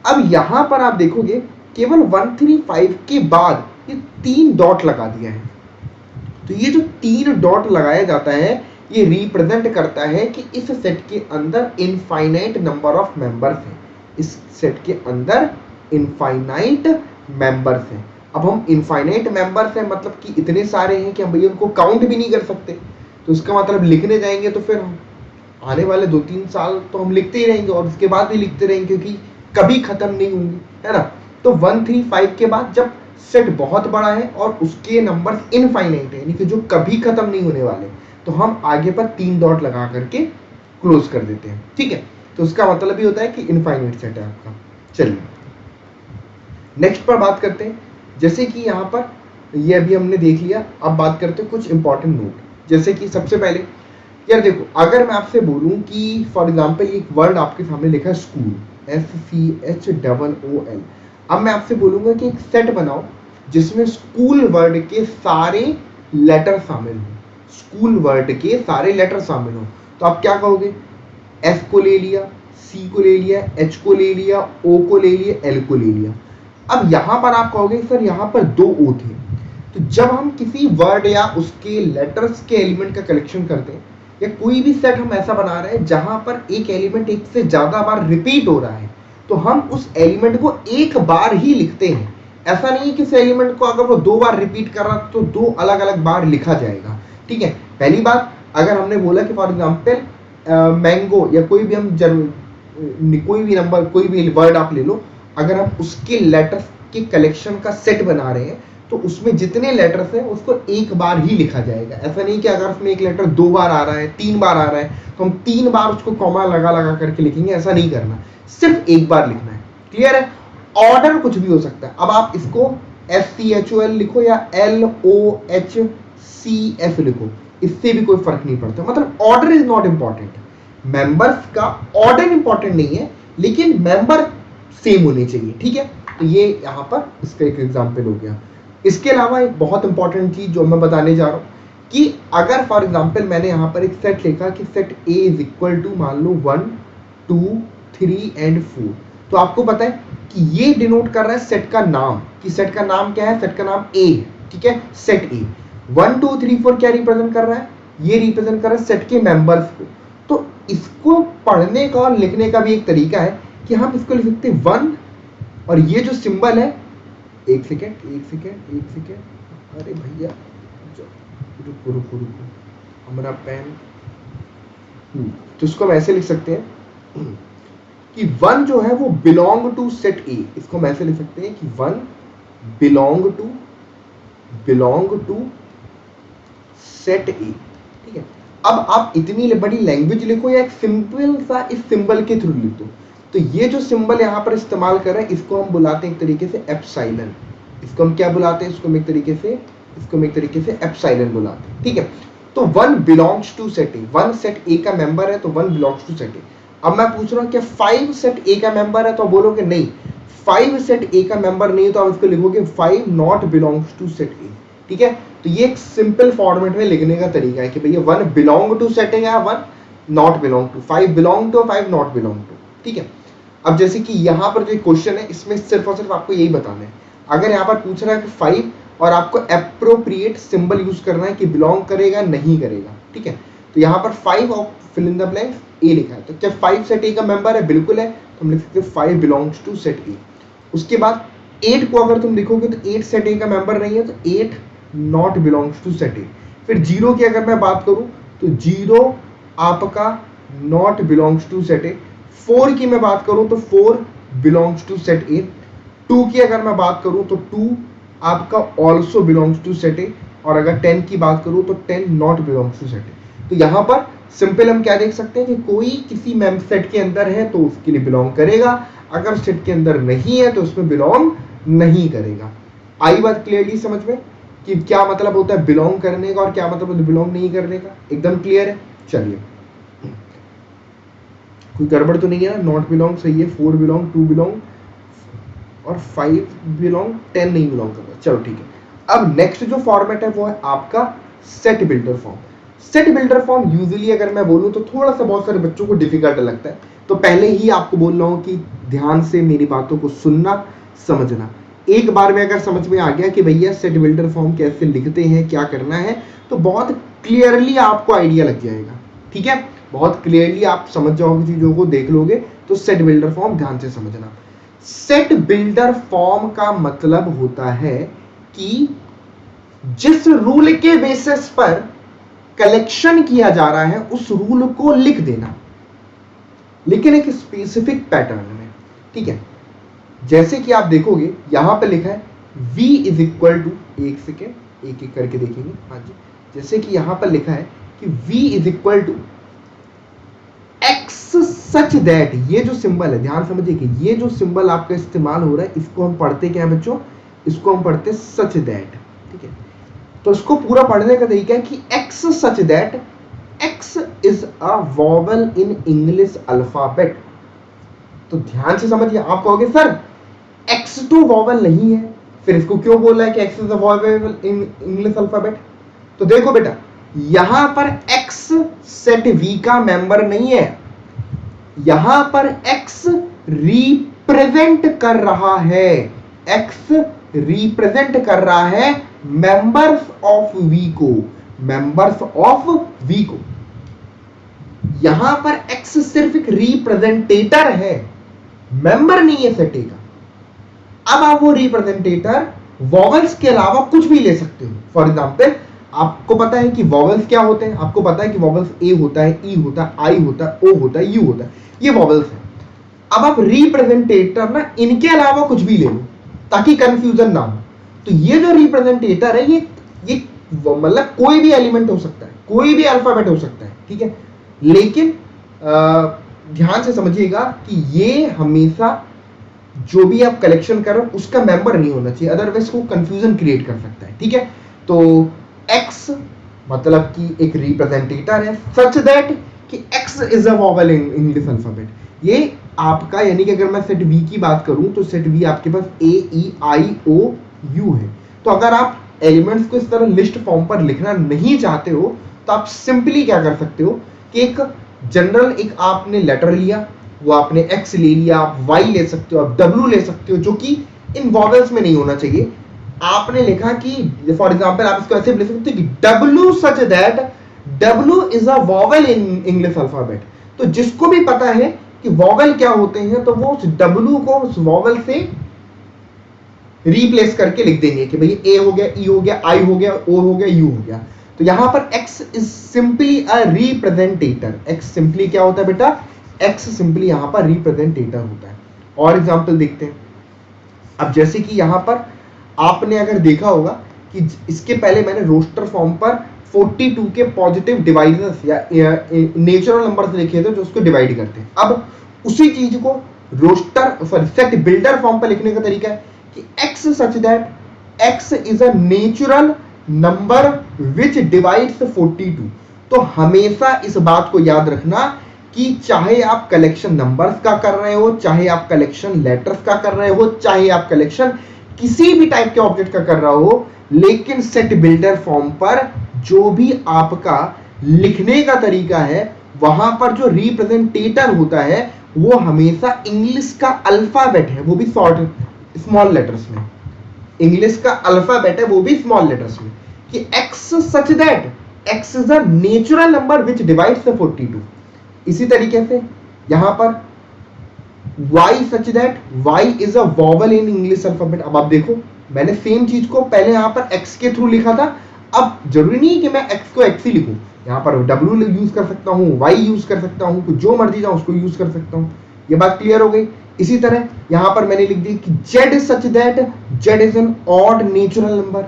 अब यहां पर आप देखोगे केवल 1 3 5 के बाद ये 3 डॉट लगा दिया है। तो ये जो 3 डॉट लगाया जाता है ये रिप्रेजेंट करता है कि इस सेट के अंदर इनफाइनाइट नंबर ऑफ मेंबर्स हैं, इस सेट के अंदर इनफाइनाइट मेंबर्स हैं। अब हम इनफाइनाइट मेंबर्स हैं मतलब कि इतने सारे हैं कि हम भैया उनको काउंट भी नहीं कर सकते। तो इसका मतलब लिखने जाएंगे तो फिर आने वाले 2-3 साल तो हम लिखते ही रहेंगे और उसके बाद भी लिखते रहेंगे क्योंकि कभी खत्म नहीं होंगे, है ना। तो 1 3 5 के बाद जब सेट बहुत बड़ा है और उसके नंबर्स इनफाइनाइट है यानी कि जो कभी खत्म नहीं होने वाले, तो हम आगे पर 3 डॉट लगा करके क्लोज कर देते हैं, ठीक है। तो उसका मतलब ये होता है कि इनफाइनाइट सेट है आपका। चलिए नेक्स्ट पर बात करते हैं। जैसे कि यहाँ पर ये अभी हमने देख लिया, अब बात करते हैं कुछ इंपॉर्टेंट नोट। जैसे कि सबसे पहले यार देखो, अगर मैं आपसे बोलूं कि फॉर एग्जांपल एक वर्ड आपके सामने लिखा है स्कूल, SCHOOL, अब मैं आपसे बोलूंगा कि एक सेट बनाओ जिसमें स्कूल वर्ड के सारे लेटर शामिल हो, स्कूल वर्ड के सारे लेटर शामिल हो, तो आप क्या कहोगे, S को ले लिया, C को ले लिया, H को ले लिया, O को ले लिया, L को ले लिया। अब यहां पर आप कहोगे सर यहां पर 2 O थे। तो जब हम किसी वर्ड या उसके लेटर्स के एलिमेंट का कलेक्शन करते हैं या कोई भी सेट हम ऐसा बना रहे हैं जहां पर एक एलिमेंट एक से ज्यादा बार रिपीट हो रहा है, तो हम उस एलिमेंट को एक बार ही लिखते हैं। ऐसा नहीं है कि इस एलिमेंट को अगर वो 2 बार रिपीट कर रहा तो 2 अलग अलग बार लिखा जाएगा। ठीक है, पहली बात, अगर हमने बोला कि फॉर एग्जाम्पल मैंगो या कोई भी कोई भी नंबर, कोई भी वर्ड आप ले लो, अगर हम उसके लेटर्स के कलेक्शन का सेट बना रहे हैं तो उसमें जितने लेटर्स हैं उसको एक बार ही लिखा जाएगा। ऐसा नहीं कि अगर उसमें एक लेटर 2 बार आ रहा है, 3 बार आ रहा है, तो हम 3 बार उसको कॉमा लगा लगा करके लिखेंगे, ऐसा नहीं करना, सिर्फ एक बार लिखना है। क्लियर है? ऑर्डर कुछ भी हो सकता है। अब आप इसको SCHOL लिखो या LOHCF लिखो, इससे भी कोई फर्क नहीं पड़ता। मतलब order is not important, members का ऑर्डर इंपॉर्टेंट नहीं है, लेकिन मेंबर सेम होने चाहिए। ठीक है, तो ये यहां पर इसका एक एग्जांपल हो गया। इसके अलावा एक बहुत इंपॉर्टेंट चीज जो मैं बताने जा रहा हूं कि अगर फॉर एग्जांपल मैंने यहां पर एक सेट लिखा कि set A is equal to मान लो 1 2 3 एंड 4, तो आपको पता है कि ये डिनोट कर रहा है सेट का नाम, कि सेट का नाम क्या है, सेट का नाम A है। ठीक है, सेट A 1 2 3 4 क्या रिप्रेजेंट कर रहा है, ये रिप्रेजेंट कर रहा है सेट के मेंबर्स को। तो इसको पढ़ने का और लिखने का भी एक तरीका है कि हम इसको लिख सकते हैं 1, और ये जो सिंबल है, एक सेकेंड, अरे भैया रुको रुको रुको, हमारा पेन, तो इसको हम ऐसे लिख सकते हैं कि 1 जो है वो बिलोंग टू सेट A। इसको हम ऐसे लिख सकते हैं कि 1 बिलोंग टू सेट A। ठीक है, अब आप इतनी बड़ी लैंग्वेज लिखो या एक सिंपल सा इस सिंबल के थ्रू लिख दो, तो ये जो सिंबल यहां पर इस्तेमाल कर रहे हैं इसको हम बुलाते हैं एक तरीके से एप्सिलॉन। इसको हम क्या बुलाते हैं, इसको हम एक तरीके से एप्सिलॉन बुलाते हैं। ठीक है, तो 1 belongs to set A, 1 set A का मेंबर है तो 1 बिलोंग्स टू सेट A। अब मैं पूछ रहा हूं क्या 5 सेट A का मेंबर है, तो बोलोगे नहीं, 5 सेट A का मेंबर नहीं है, तो आप इसको लिखोगे 5 not belongs to set A। ठीक है, तो ये एक सिंपल फॉर्मेट में लिखने का तरीका है कि भैया 1 बिलोंग टू सेट A या 1 not belong to, 5 belong to, 5 not belong to. ठीक है, अब जैसे कि यहां पर जो क्वेश्चन है इसमें सिर्फ और सिर्फ आपको यही बताना है। अगर यहां पर पूछ रहा है कि 5 और आपको एप्रोप्रिएट सिंबल यूज करना है कि बिलोंग करेगा नहीं करेगा। ठीक है, तो यहां पर 5 और fill in the blanks A लिखा है, तो क्या 5 सेट A का मेंबर है, बिल्कुल है, तो हम लिख सकते हैं 5 बिलोंग्स टू सेट A। उसके बाद 8 को अगर तुम लिखोगे तो 8 सेट A का मेंबर नहीं है, तो 8 not belongs to set A। फिर 0 की अगर मैं बात करूं तो 0 आपका not belongs to set A। 4 की मैं बात करूं तो 4 बिलोंग्स टू सेट A। 2 की अगर मैं बात करूं तो 2 आपका also belongs to set A। और अगर 10 की बात करूं तो 10 not belongs to set A। तो यहां पर सिंपल हम क्या देख सकते हैं कि कोई किसी मेंबर सेट के अंदर है तो उसके लिए बिलोंग करेगा, अगर सेट के अंदर नहीं है तो उसमें बिलोंग नहीं करेगा। आई बात क्लियरली समझ में कि क्या मतलब होता है बिलोंग करने का और क्या मतलब होता है बिलोंग नहीं करने का, एकदम क्लियर है। चलिए, कोई गड़बड़ तो नहीं है ना, नॉट बिलोंग सही है, 4 बिलोंग, 2 बिलोंग और 5 बिलोंग, 10 नहीं बिलोंग कर रहा। चलो ठीक है, अब नेक्स्ट जो फॉर्मेट है वो है आपका set builder form. Set builder form usually अगर मैं बोलूं तो थोड़ा सा बहुत सारे बच्चों को डिफिकल्ट लगता है, तो पहले ही आपको बोल रहा हूं कि ध्यान से मेरी बातों को सुनना समझना। एक बार में अगर समझ में आ गया कि भैया सेट बिल्डर फॉर्म कैसे लिखते हैं, क्या करना है, तो बहुत क्लियरली आपको आइडिया लग जाएगा। ठीक है, बहुत क्लियरली आप समझ जाओगे चीजों को, देख लोगे, तो सेट बिल्डर फॉर्म ध्यान से समझना। सेट बिल्डर फॉर्म का मतलब होता है कि जिस रूल के बेसिस पर कलेक्शन किया जा रहा है उस रूल को लिख देना, लेकिन एक स्पेसिफिक पैटर्न में। ठीक है, जैसे कि आप देखोगे यहां पे लिखा है v इज इक्वल टू, एक सेकेंड एक एक करके देखेंगे, हाँ जी, जैसे कि यहां पर लिखा है कि v is equal to x such that, ये जो सिंबल है ध्यान समझिए कि ये जो सिंबल आपका इस्तेमाल हो रहा है इसको हम पढ़ते क्या है बच्चों, इसको हम पढ़ते सच दैट। ठीक है, तो इसको पूरा पढ़ने का तरीका है कि x such that x is a vowel in English alphabet. तो ध्यान से समझिए, आप कहोगे सर x तो वॉवल नहीं है, फिर इसको क्यों बोल रहा है कि x is a vowel in English alphabet. तो देखो बेटा, यहां पर x सेट V का मेंबर नहीं है, यहां पर x रिप्रेजेंट कर रहा है, x रिप्रेजेंट कर रहा है मेंबर्स ऑफ V को, मेंबर्स ऑफ V को। यहां पर x सिर्फ एक रिप्रेजेंटेटर है, मेंबर नहीं है सेट ए का। अब आप वो रिप्रेजेंटेटर वॉवल्स के अलावा कुछ भी ले सकते हो। फॉर एग्जाम्पल, आपको पता है कि वॉवल्स क्या होते हैं, आपको पता है कि वॉवल्स ए होता है, ई होता है, आई होता है, ओ होता है, यू होता है, ये वॉवल्स है। अब आप रिप्रेजेंटेटर ना इनके अलावा कुछ भी ले लो ताकि कंफ्यूजन ना हो। तो ये जो रिप्रेजेंटेटर है ये मतलब कोई भी एलिमेंट हो सकता है, कोई भी अल्फाबेट हो सकता है, ठीक है। लेकिन ध्यान से समझिएगा कि ये हमेशा जो भी आप कलेक्शन कर रहे हो उसका मेंबर नहीं होना चाहिए, अदरवाइज वो कंफ्यूजन क्रिएट कर सकता है, ठीक है। तो x मतलब कि एक रिप्रेजेंटेटर है सच दैट कि x is a vowel in English alphabet. ये आपका यानी कि अगर मैं सेट v की बात करूं तो सेट v आपके पास a e i o u है। तो अगर आप एलिमेंट्स को इस तरह लिस्ट फॉर्म पर लिखना नहीं चाहते हो तो आप सिंपली क्या कर सकते हो कि एक जनरल एक आपने लेटर लिया, वो आपने x ले लिया, आप y ले सकते हो, आप w ले सकते हो, जो कि इन वॉवल्स में नहीं होना चाहिए। आपने लिखा कि फॉर एग्जांपल आप इसको ऐसे भी लिख सकते हो कि w such that w is a vowel in English alphabet. तो जिसको भी पता है कि वॉवल क्या होते हैं तो वो उस w को उस वॉवल से रिप्लेस करके लिख देंगे कि भाई ए हो गया, ई हो गया, आई हो गया, ओ हो गया, यू हो गया। तो यहां पर x is simply a representator. x simply क्या होता है बेटा, x सिंपली यहां पर रिप्रेजेंटेटर होता है। और एग्जांपल देखते हैं। अब जैसे कि यहां पर आपने अगर देखा होगा कि इसके पहले मैंने रोस्टर फॉर्म पर 42 के पॉजिटिव डिवाइजर्स या नेचुरल नंबर्स लिखे थे जो उसको डिवाइड करते हैं। अब उसी चीज को रोस्टर सेट बिल्डर फॉर्म पर लिखने का तरीका है कि x such that x is a natural number which divides 42। तो हमेशा इस बात को याद रखना कि चाहे आप कलेक्शन नंबर्स का कर रहे हो, चाहे आप कलेक्शन लेटर्स का कर रहे हो, चाहे आप कलेक्शन किसी भी टाइप के ऑब्जेक्ट का कर रहा हो, लेकिन सेट बिल्डर फॉर्म पर जो भी आपका लिखने का तरीका है वहां पर जो रिप्रेजेंटेटर होता है वो हमेशा इंग्लिश का अल्फाबेट है, वो भी शॉर्ट स्मॉल लेटर्स में। इंग्लिश का अल्फाबेट है वो भी स्मॉल लेटर्स में कि x such that x is a natural number which divides 42। इसी तरीके से यहां पर y such that y is a vowel in English alphabet. अब आप देखो मैंने सेम चीज को पहले यहां पर x के थ्रू लिखा था, अब जरूरी नहीं कि मैं x को x ही लिखूं, यहां पर w यूज कर सकता हूं, y यूज कर सकता हूं, कुछ जो मर्जी जाऊं उसको यूज कर सकता हूं। ये बात क्लियर हो गई। इसी तरह यहां पर मैंने लिख दिया कि z such that z is an odd natural number.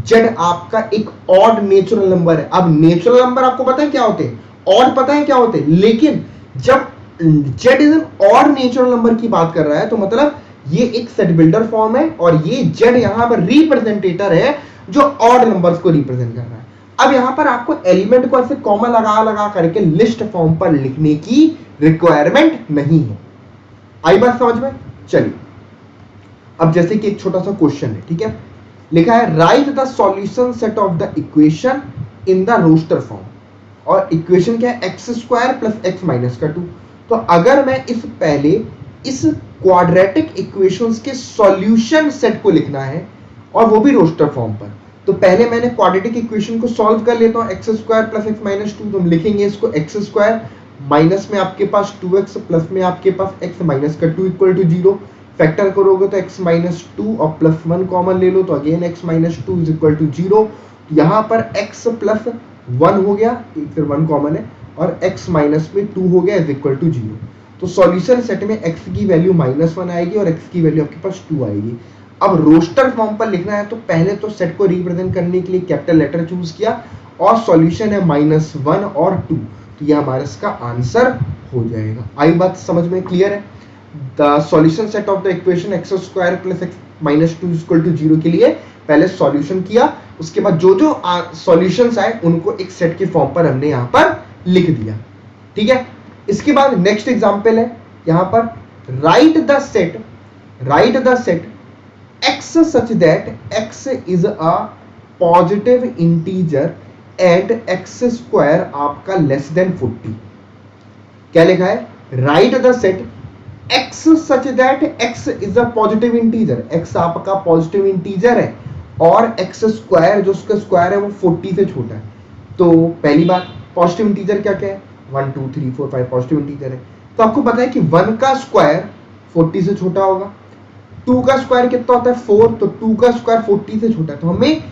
z आपका एक ऑड नेचुरल नंबर है। अब नेचुरल नंबर आपको पता है क्या होते हैं, ऑड पता है क्या होते हैं, लेकिन जब z is an odd natural number की बात कर रहा है तो मतलब ये एक सेट बिल्डर फॉर्म है और ये z यहां पर रिप्रेजेंटेटर है जो ऑड नंबर्स को रिप्रेजेंट कर रहा है। अब यहां पर आपको एलिमेंट को ऐसे कॉमा लगा लगा करके लिस्ट फॉर्म पर लिखने की रिक्वायरमेंट नहीं है। आई बात समझ में? चलिए अब जैसे कि एक छोटा सा क्वेश्चन है, ठीक है, लिखा है write the solution set of the equation in the roster form. और इक्वेशन क्या है, x square plus x minus का 2। तो अगर मैं इस क्वाड्रेटिक इक्वेशंस के सॉल्यूशन सेट को लिखना है और वो भी रोस्टर फॉर्म पर, तो पहले मैंने क्वाड्रेटिक इक्वेशन को सॉल्व कर लेता हूं। X square plus x minus 2, तो हम लिखेंगे इसको एक्स स्क्वायर माइनस में आपके पास 2x प्लस में आपके पास x माइनस का 2 इक्वल टू 0। फैक्टर करोगे तो x माइनस 2 और प्लस 1 कॉमन ले लो तो again x minus 2 is equal to 0। यहां पर x प्लस 1 हो गया, फिर 1 कॉमन है, और x माइनस में 2 हो गया इज इक्वल टू 0। तो सॉल्यूशन सेट में x की वैल्यू -1 आएगी और x की वैल्यू आपके पास 2 आएगी। अब रोस्टर फॉर्म पर लिखना है तो पहले तो सेट को रिप्रेजेंट करने के लिए कैपिटल लेटर चूज किया और सॉल्यूशन है -1 और 2, तो ये हमारा इसका आंसर हो जाएगा। आई बात समझ में क्लियर है? The solution set of the equation x square plus x minus 2 equal to 0 के लिए पहले सॉल्यूशन किया, उसके बाद जो जो सॉल्यूशंस आए उनको एक सेट के फॉर्म पर हमने यहां पर लिख दिया, ठीक है। इसके बाद नेक्स्ट एग्जांपल है यहां पर right the set x such that x is a positive integer and x square आपका लेस देन 40। क्या लिखा है, write the set x such that x is a positive integer, x आपका पॉजिटिव इंटीजर है और x स्क्वायर जो उसका square है वो 40 से छोटा है। तो पहली बात पॉजिटिव इंटीजर क्या क्या है, 1 2 3 4 5 पॉजिटिव इंटीजर है, तो आपको पता है कि 1 का स्क्वायर 40 से छोटा होगा, 2 का स्क्वायर कितना होता है 4, तो 2 का स्क्वायर 40 से छोटा है, तो हमें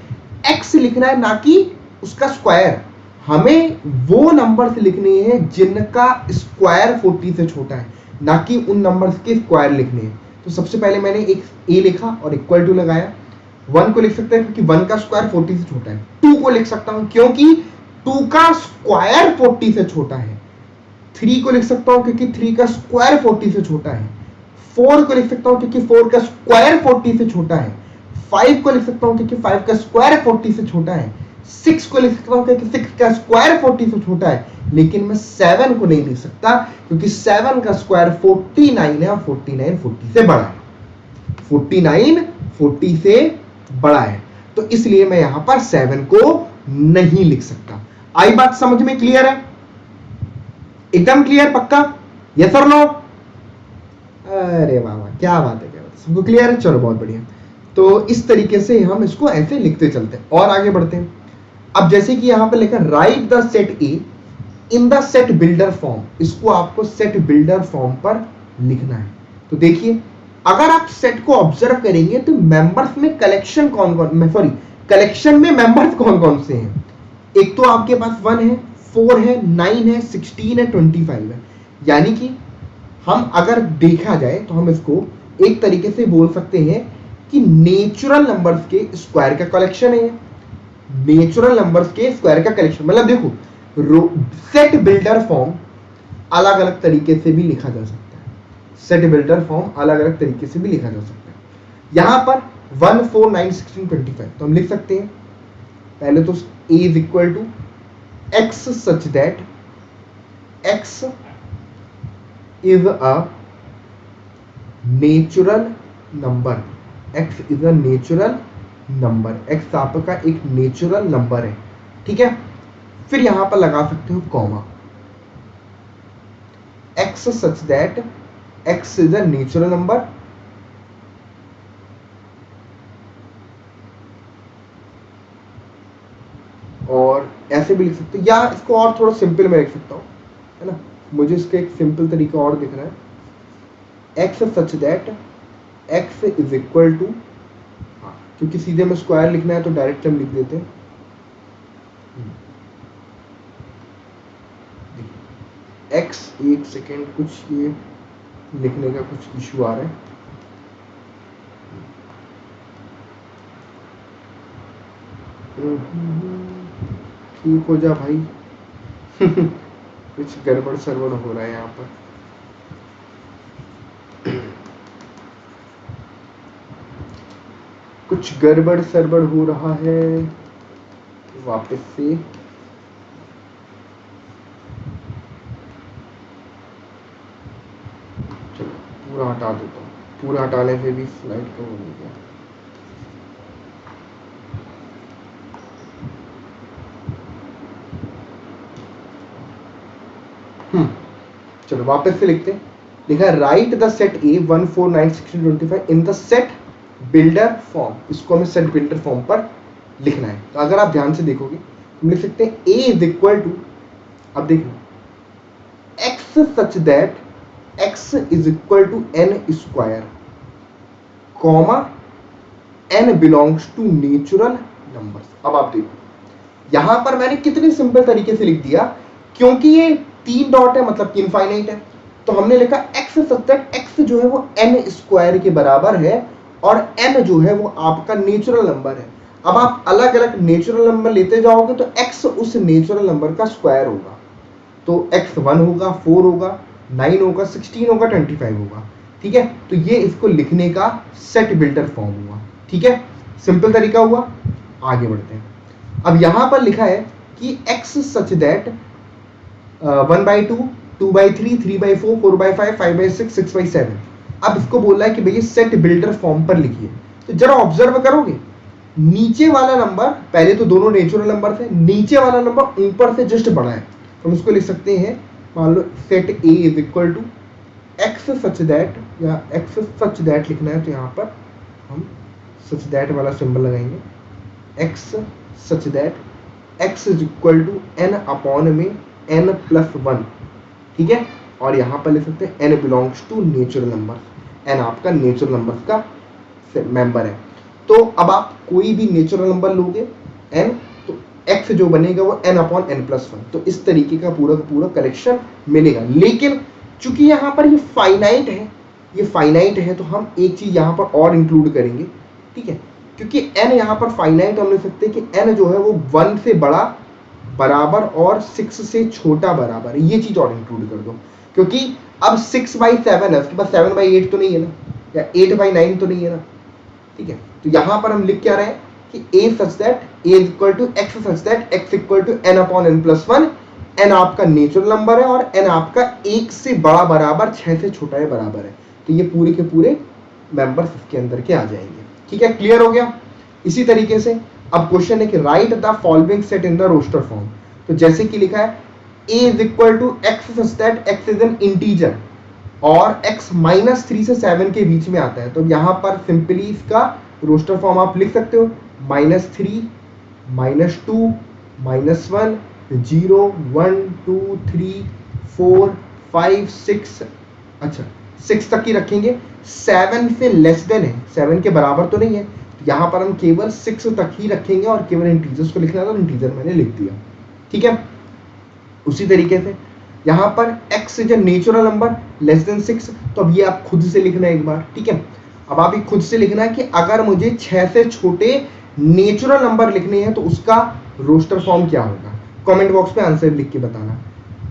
x लिखना है ना कि उसका स्क्वायर, हमें वो नंबर्स लिखने हैं जिनका स्क्वायर 40 से छोटा है, ना कि उन नंबर्स के स्क्वायर लिखने हैं। तो सबसे पहले मैंने एक a लिखा और इक्वल टू लगाया। 1 को लिख सकते हैं क्योंकि 1 का स्क्वायर 40 से छोटा है, 2 को लिख सकता हूं क्योंकि 2 का स्क्वायर 40 से छोटा है, 3 को लिख सकता हूं क्योंकि 3 का स्क्वायर 40 से छोटा है, 4 को लिख सकता हूं क्योंकि 4 का स्क्वायर 40 से छोटा है, 5 को लिख सकता हूं क्योंकि 5 का स्क्वायर 40 से छोटा है, 6 को लिख सकता हूं क्योंकि 6 का स्क्वायर 40 से छोटा है, लेकिन मैं 7 को नहीं लिख सकता क्योंकि 7 का स्क्वायर 49 है और 49 40 से बड़ा है, 49 40 से बड़ा है, तो इसलिए मैं यहां पर 7 को नहीं लिख सकता। आई बात समझ में? क्लियर है? एकदम क्लियर? पक्का? यस और नो? अरे वाह वाह, क्या बात है, क्या बात है, सबको क्लियर है? चलो बहुत बढ़िया। तो इस तरीके से हम इसको ऐसे लिखते चलते हैं और आगे बढ़ते हैं। अब जैसे कि यहां पर लिखा right the set A in the set builder form, इसको आपको सेट बिल्डर फॉर्म पर लिखना है। तो देखिए, अगर आप सेट को ऑब्जर्व करेंगे तो मेंबर्स में कलेक्शन कौन कौन, सॉरी कलेक्शन में मेंबर्स कौन कौन से हैं? एक तो आपके पास 1 है, 4 है, 9 है, 16 है, 25 है, यानी कि हम अगर देखा जाए तो हम इसको एक तरीके से बोल सकते हैं कि नेचुरल नंबर्स के स्क्वायर का कलेक्शन है। नेचुरल नंबर्स के स्क्वायर का कलेक्शन मतलब देखो, सेट बिल्डर फॉर्म अलग अलग तरीके से भी लिखा जा सकता है, सेट बिल्डर फॉर्म अलग अलग तरीके से भी लिखा जा सकता है। यहां पर 1 4 9 16 25, तो हम लिख सकते हैं पहले तो a is equal to x such that x is a natural number, x is a natural number, x आपका एक नेचुरल नंबर है, ठीक है। फिर यहां पर लगा सकते हो comma, x such that x is a natural number और ऐसे भी लिख सकते हो, या इसको और थोड़ा सिंपल में लिख सकता हूं, है ना, मुझे इसका एक सिंपल तरीका और दिख रहा है, x such that x is equal to, क्योंकि सीधे में स्क्वायर लिखना है तो डायरेक्ट हम लिख देते हैं, x, एक सेकेंड, कुछ ये लिखने का कुछ इशू आ रहा है, ठीक हो जा भाई कुछ गड़बड़ सरबड़ हो रहा है यहाँ पर। कुछ गड़बड़ सरबड़ हो रहा है, वापस से चलो पूरा हटा देता हूँ, पूरा हटाने से भी स्लाइड का हो गया। चलो वापस से लिखते हैं, लिखा है write the set A 1 4 9 16 25 in the set builder form, इसको हमें सेट बिल्डर फॉर्म पर लिखना है। तो अगर आप ध्यान से देखोगे हम लिख सकते हैं a इज इक्वल टू, अब देखो x such that x is equal to n square comma n belongs to natural numbers. अब आप देखो यहां पर मैंने कितने सिंपल तरीके से लिख दिया, क्योंकि ये 3 डॉट है मतलब कि इनफाइनाइट है, तो हमने लिखा x सच दैट x जो है वो n स्क्वायर के बराबर है और n जो है वो आपका नेचुरल नंबर है। अब आप अलग अलग नेचुरल नंबर लेते जाओगे तो x उस नेचुरल नंबर का स्क्वायर होगा, तो x 1 होगा, 4 होगा, 9 होगा, 16 होगा, 25 होगा, ठीक है। तो ये इसको लिखने का सेट बिल्डर फॉर्म हुआ, ठीक है, सिंपल तरीका हुआ। आगे बढ़ते हैं। अब यहां पर लिखा है कि x सच दैट 1/2 2/3 3/4 4/5 5/6 6/7, अब इसको बोल रहा है कि भैया सेट बिल्डर फॉर्म पर लिखिए। तो जरा ऑब्जर्व करोगे, नीचे वाला नंबर, पहले तो दोनों नेचुरल नंबर थे, नीचे वाला नंबर ऊपर से जस्ट बड़ा है, तो हम इसको लिख सकते हैं, मान लो set a is equal to x such that, या x सच दैट लिखना है तो यहाँ पर हम सच दैट वाला सिंबल लगाएंगे, x such that x is equal to n upon में n प्लस 1, ठीक है। और यहाँ पर लिख सकते हैं n belongs to natural number, n आपका नेचुरल नंबर का मेंबर है। तो अब आप कोई भी नेचुरल नंबर लोगे n, तो x जो बनेगा वो n अपॉन n प्लस 1, तो इस तरीके का पूरा कलेक्शन मिलेगा। लेकिन चूंकि यहाँ पर ये फाइनाइट है, ये फाइनाइट है, तो हम एक चीज यहाँ पर और इंक्लूड करेंगे, ठीक है। क्योंकि n यहाँ पर फाइनाइट, हम लिख सकते हैं कि n जो है वो 1 से बड़ा, बराबर और 6 से छोटा बराबर है, ये चीज और इंक्लूड कर दो। क्योंकि अब 6/7 है, उसके पास 7/8 तो नहीं है ना, या 8/9 तो नहीं है ना, ठीक है। तो यहाँ पर हम लिख क्या रहे हैं कि a such that a is equal to x such that x equal to n upon n plus 1, n आपका नेचुरल नंबर है और n आपका 1 से बड़ा बराबर 6 से छोटा है बराबर है। तो ये पूरे के पूरे मेंबर्स इसके अंदर के आ जाएंगे, ठीक है। क्लियर हो गया। इसी तरीके से अब क्वेश्चन है कि write the following set in the roster form. तो जैसे कि लिखा है a is equal to x such that x is an integer और x -3 से 7 के बीच में आता है। तो यहाँ पर सिंपली इसका रोस्टर फॉर्म आप लिख सकते हो, -3, -2, -1, 0, 1, 2, 3, 4, 5, 6, अच्छा 6 तक ही रखेंगे। 7 से लेस देन है, 7 के बराबर तो नहीं है, यहाँ पर हम केवल 6 तक ही रखेंगे और केवल इंटीजर्स को लिखना था, इंटीजर मैंने लिख दिया, ठीक है। उसी तरीके से यहाँ पर x is a natural number less than 6, तो अब ये आप खुद से लिखना है एक बार, ठीक है। अब आप ये खुद से लिखना है कि अगर मुझे 6 से छोटे नेचुरल नंबर लिखने हैं तो उसका रोस्टर फॉर्म क्या होगा। कमेंट बॉक्स में आंसर लिख के बताना।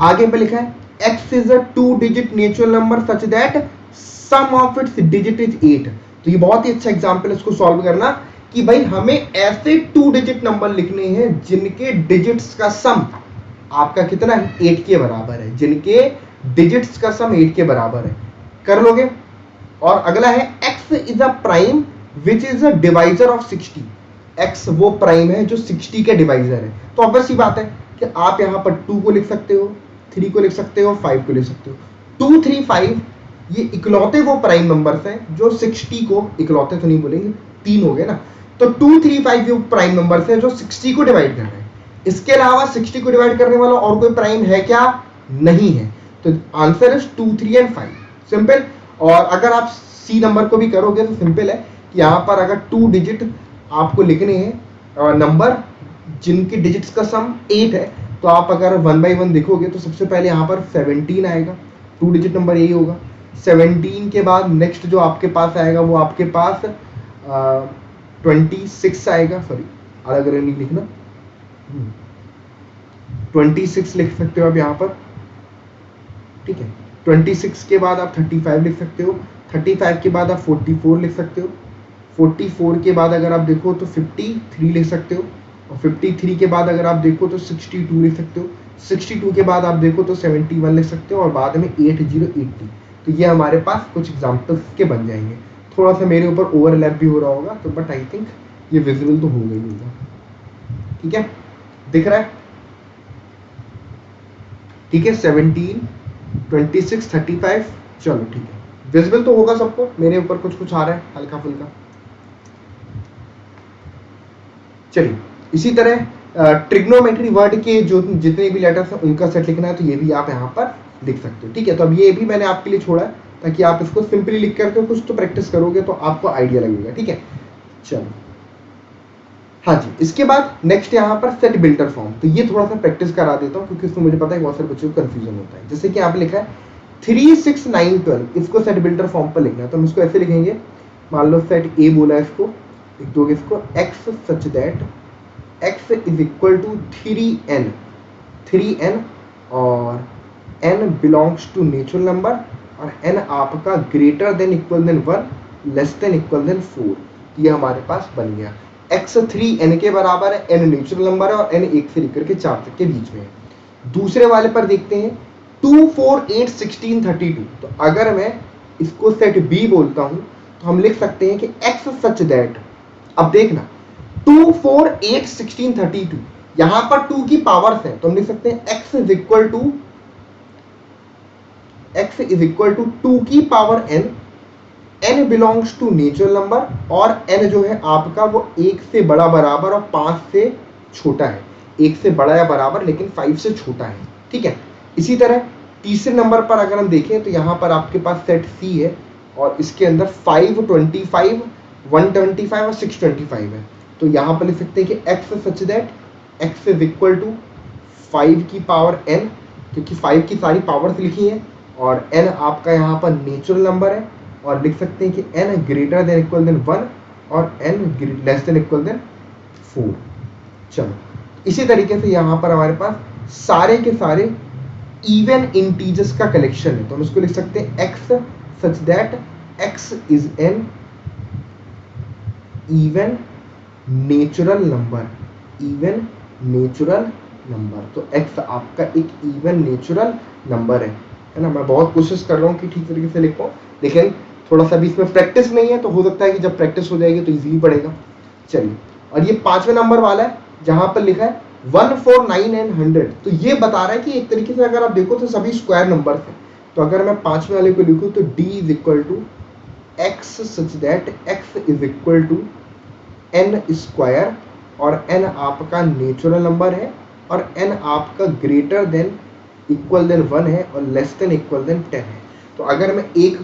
आगे पे लिखा है x is a 2 digit natural number such that sum of its digit is 8। तो ये बहुत ही अच्छा एग्जांपल है, इसको सॉल्व करना कि भाई हमें ऐसे 2 डिजिट नंबर लिखने हैं जिनके डिजिट्स का सम आपका कितना है, 8 के बराबर है, जिनके डिजिट्स का सम 8 के बराबर है। कर लोगे। और अगला है x is a prime which is a divisor of 60। x वो प्राइम है जो 60 के डिवाइजर है। तो ऑब्वियस सी बात है कि आप यहाँ पर 2 को लिख सकते हो, 3 को लिख सकते हो, 5 को लिख सकते हो। 2, 3, 5 ये इकलौते वो प्राइम नंबर्स हैं जो 60 को, इकलौते तो नहीं बोलेंगे, 3 हो गए ना, तो 2, 3, 5 वो प्राइम नंबर्स हैं जो 60 को डिवाइड कर रहे हैं। इसके अलावा 60 को डिवाइड करने वाला और कोई प्राइम है क्या, नहीं है। तो आंसर इज 2, 3 एंड 5, सिंपल। और अगर आप सी नंबर को भी करोगे तो सिंपल है कि यहाँ पर अगर 2 डिजिट आपको लिखने हैं नंबर जिनके डिजिट्स का सम 8 है, तो आप अगर 1 by 1 देखोगे तो सबसे पहले यहाँ पर 17 आएगा, 2 डिजिट नंबर यही होगा। 17 के बाद नेक्स्ट जो आपके पास आएगा वो आपके पास 26 आएगा, सॉरी अलग अलग नहीं लिखना, 26 लिख सकते हो आप यहाँ पर, ठीक है। 26 के बाद आप 35 लिख सकते हो, 35 के बाद आप 44 लिख सकते हो, 44 के बाद अगर आप देखो तो 53 लिख सकते हो, और 53 के बाद अगर आप देखो तो 62 लिख सकते हो, 62 के बाद आप देखो तो 71 लिख सकते हो, और बाद में 80, तो ये हमारे पास कुछ एग्जाम्पल्स के बन जाएंगे। थोड़ा सा मेरे ऊपर ओवरलैप भी हो रहा होगा, तो बट आई थिंक ये विजिबल तो होगा ही होगा, ठीक है, दिख रहा है, ठीक है। 17, 26, 35, चलो ठीक है, विजिबल तो होगा सबको। मेरे ऊपर कुछ कुछ आ रहा है हल्का फुल्का। चलिए इसी तरह ट्रिग्नोमेट्री वर्ड के जो जितने भी लेटर्स हैं उनका सेट लिखना है, तो ये भी आप यहाँ पर लिख सकते हो, ठीक है। तो अब ये भी मैंने आपके लिए छोड़ा है ताकि आप इसको सिंपली लिख करके कुछ तो प्रैक्टिस करोगे तो आपको आइडिया लगेगा, ठीक है। चलो हाँ जी, इसके बाद नेक्स्ट यहाँ पर सेट बिल्डर फॉर्म। तो ये थोड़ा सा प्रैक्टिस करा देता हूँ क्योंकि इसमें मुझे पता है बहुत सारे बच्चों को कंफ्यूजन होता है। जैसे कि आप लिखा है 3, 6, 9, 12, इसको सेट बिल्डर फॉर्म पर लिखना है, तो हम इसको ऐसे लिखेंगे। मान लो सेट ए बोला है इसको, लिख दोगे इसको x such that x is equal to 3n और n belongs to natural number, और n आपका greater than equal than 1 less than equal than 4। ये हमारे पास बन गया। x 3n के बराबर है, n नेचुरल नंबर है और n 1 से लेकर के 4 तक के बीच में है। दूसरे वाले पर देखते हैं 2, 4, 8, 16, 32। तो अगर मैं इसको सेट b बोलता हूं तो हम लिख सकते हैं कि x सच दैट, अब देखना 2, 4, 8, 16, 32, यहां पर 2 की पावर्स है, तो हम लिख सकते हैं x इज इक्वल टू 2 की power n belongs to natural number, और n जो है आपका वो 1 से बड़ा बराबर और 5 से छोटा है। 1 से बड़ा या बराबर लेकिन 5 से छोटा है, ठीक है। इसी तरह तीसरे नंबर पर अगर हम देखें तो यहाँ पर आपके पास सेट C है और इसके अंदर 525, 125 और 625 है। तो यहाँ पर लिख सकते हैं कि x such that x is equal to 5 की पावर n, क्योंकि 5 की सारी पावर्स लिखी है और n आपका यहाँ पर नेचुरल नंबर है, और लिख सकते हैं कि n greater than equal than 1 और n less than equal than 4। चलो इसी तरीके से यहाँ पर हमारे पास सारे के सारे इवन इंटीजर्स का कलेक्शन है, तो हम इसको लिख सकते हैं x such that x is an even natural number, even natural number. तो x आपका एक इवन नेचुरल नंबर है ना। मैं बहुत कोशिश कर रहा हूँ कि ठीक तरीके से लिख पाऊँ, लेकिन थोड़ा सा भी इसमें प्रैक्टिस नहीं है, तो हो सकता है कि जब प्रैक्टिस हो जाएगी तो इजीली पड़ेगा। चलिए, और ये 5वें नंबर वाला है जहां पर लिखा है 149 एंड 100। तो ये बता रहा है कि एक तरीके से अगर आप देखो तो सभी स्क्वायर नंबर्स हैं। तो अगर मैं 5वें वाले को लिखूं तो d is equal to x such that x is equal to n square, और n आपका नेचुरल नंबर है और n आपका ग्रेटर देन इक्वल देन 1 है और लेस देन इक्वल देन 10 है। तो अगर मैं एक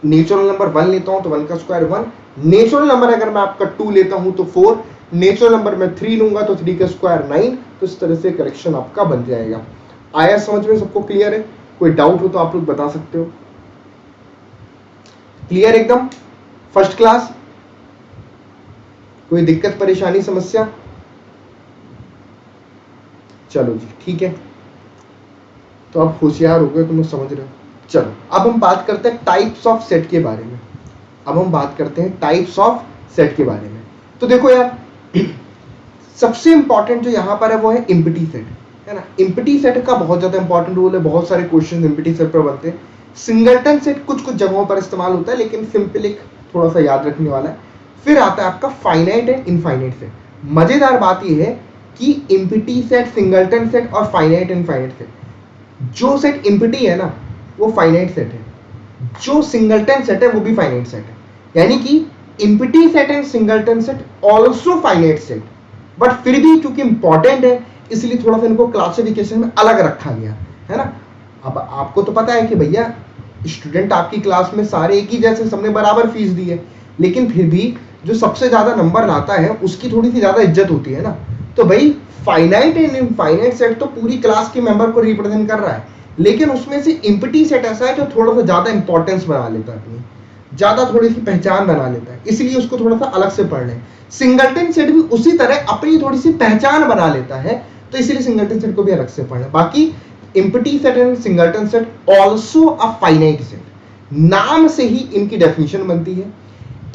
नेचुरल नंबर 1 लेता हूं तो 1 का स्क्वायर 1, नेचुरल नंबर अगर मैं आपका 2 लेता हूं तो 4, नेचुरल नंबर में 3 लूंगा तो 3 का स्क्वायर 9। तो इस तरह से करेक्शन आपका बन जाएगा। आया समझ में? सबको क्लियर है? कोई डाउट हो तो आप लोग बता सकते हो। क्लियर एकदम? First class? कोई दिक्कत परेशानी समस्या? चलो जी ठीक है, तो आप होशियार हो गए, तुम समझ रहे हो। चलो अब हम बात करते हैं टाइप्स ऑफ सेट के बारे में। अब हम बात करते हैं टाइप्स ऑफ सेट के बारे में। तो देखो यार, सबसे इंपॉर्टेंट जो यहाँ पर है वो है एम्प्टी सेट, है ना। एम्प्टी सेट का बहुत ज्यादा इंपॉर्टेंट रोल है, बहुत सारे क्वेश्चन एम्प्टी सेट पर बनते हैं। सिंगलटन सेट कुछ कुछ जगहों पर इस्तेमाल होता है, लेकिन सिंपल एक थोड़ा सा याद रखने वाला है। फिर आता है आपका फाइनाइट एंड इनफाइनाइट सेट। मजेदार बात यह है कि एम्प्टी सेट, सिंगलटन सेट और फाइनाइट एंड इनफाइनाइट सेट, जो सेट एम्प्टी है ना वो फाइनाइट सेट है, जो सिंगलटन सेट है वो भी फाइनाइट सेट है। यानी कि empty set and singleton set also finite set, but फिर भी क्योंकि इंपॉर्टेंट है इसलिए थोड़ा सा इनको क्लासिफिकेशन में अलग रखा गया है ना। अब आपको तो पता है कि भैया स्टूडेंट आपकी क्लास में सारे एक ही जैसे, सबने बराबर फीस दी है, लेकिन फिर भी जो सबसे ज्यादा नंबर लाता है उसकी थोड़ी सी ज्यादा इज्जत होती है ना। तो भाई फाइनाइट एंड इनफाइनाइट सेट तो पूरी क्लास के मेंबर को रिप्रेजेंट कर रहा है, लेकिन उसमें से एम्प्टी सेट ऐसा है जो थोड़ा सा ज्यादा इंपॉर्टेंस बना लेता है, अपनी ज्यादा थोड़ी सी पहचान बना लेता है, इसलिए उसको थोड़ा सा अलग से पढ़ लें। सिंगलटन सेट भी उसी तरह अपनी थोड़ी सी पहचान बना लेता है, तो इसलिए सिंगलटन सेट को भी अलग से पढ़ना। बाकी empty set and singleton set also a finite set, नाम से ही इनकी डेफिनेशन बनती है।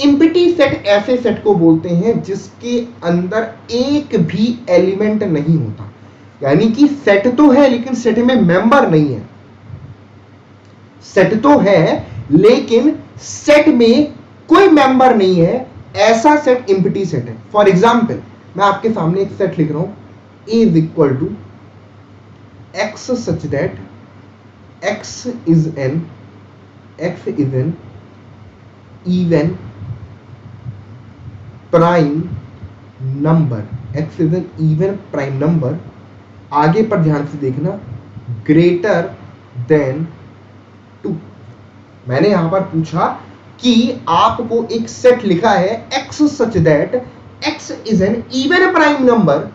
एम्प्टी सेट ऐसे सेट को बोलते हैं जिसके अंदर एक भी एलिमेंट नहीं होता, यानी कि सेट तो है लेकिन सेट में मेंबर नहीं है। सेट तो है लेकिन सेट में कोई मेंबर नहीं है, ऐसा सेट एम्प्टी सेट है। फॉर एग्जाम्पल मैं आपके सामने एक सेट लिख रहा हूं, A is equal to x such that x is an even prime number, x is an even prime number. आगे पर ध्यान से देखना, ग्रेटर देन 2। मैंने यहां पर पूछा कि आपको एक सेट लिखा है x such that x is an even prime number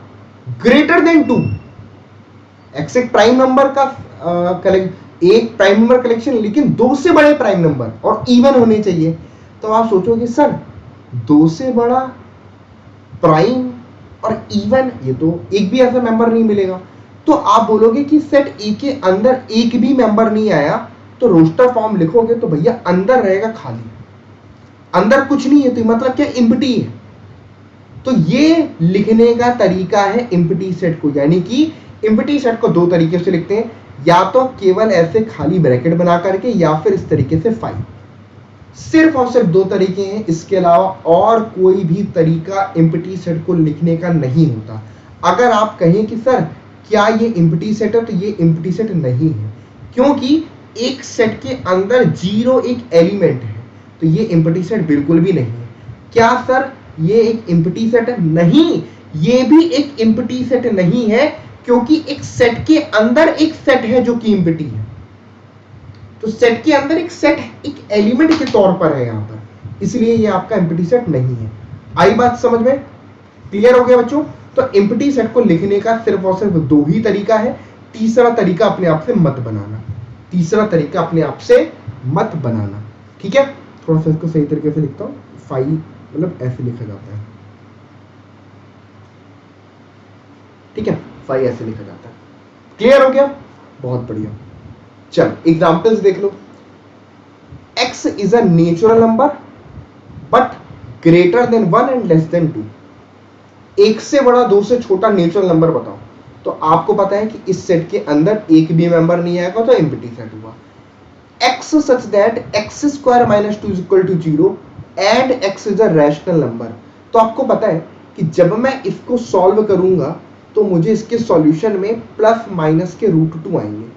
greater than 2। x एक प्राइम नंबर का एक प्राइम नंबर कलेक्शन, लेकिन 2 से बड़े प्राइम नंबर और इवन होने चाहिए। तो आप सोचोगे सर 2 से बड़ा प्राइम और इवन, ये तो एक भी ऐसा मेंबर नहीं मिलेगा। तो आप बोलोगे कि सेट ए के अंदर एक भी मेंबर नहीं आया, तो रोस्टर फॉर्म लिखोगे तो भैया अंदर रहेगा खाली, अंदर कुछ नहीं है, तो मतलब क्या एम्प्टी है। तो ये लिखने का तरीका है एम्प्टी सेट को, यानी कि एम्प्टी सेट को 2 तरीके से लिखते हैं, या तो केवल ऐसे खाली ब्रैकेट बना करके, या फिर इस तरीके से 5। सिर्फ और सिर्फ 2 तरीके हैं, इसके अलावा और कोई भी तरीका एम्प्टी सेट को लिखने का नहीं होता। अगर आप कहें कि सर क्या ये एम्प्टी सेट है, तो ये एम्प्टी सेट नहीं है, क्योंकि एक सेट के अंदर 0 एक एलिमेंट है, तो ये एम्प्टी सेट बिल्कुल भी नहीं है। क्या सर ये एक एम्प्टी सेट है? नहीं, ये भी एक एम्प्टी सेट नहीं है, क्योंकि एक सेट के अंदर एक सेट है जो कि एम्प्टी है, तो सेट के अंदर एक सेट एक एलिमेंट के तौर पर है यहां पर, इसलिए ये आपका एम्प्टी सेट नहीं है। आई बात समझ में? क्लियर हो गया बच्चों? तो एम्प्टी सेट को लिखने का सिर्फ और सिर्फ दो ही तरीका है। तीसरा तरीका अपने आप से मत बनाना, तीसरा तरीका अपने आप से मत बनाना, ठीक है? थोड़ा सा इसको सही तरीके से लिखता हूं, फाइल मतलब ऐसे लिखा जाता है, ठीक है? फाइल ऐसे लिखा जाता है। क्लियर हो गया? बहुत बढ़िया। चल एग्जांपल्स देख लो। x is a natural number but greater than 1 and less than 2। एक से बड़ा दो से छोटा नेचुरल नंबर बताओ। तो आपको पता है कि इस सेट के अंदर एक भी मेंबर नहीं आएगा, तो एम्प्टी सेट हुआ। x such that x square minus 2 is equal to 0 and x is a rational number। तो आपको पता है कि जब मैं इसको सॉल्व करूंगा तो मुझे इसके सॉल्यूशन में प्लस माइनस के √2 आएंगे,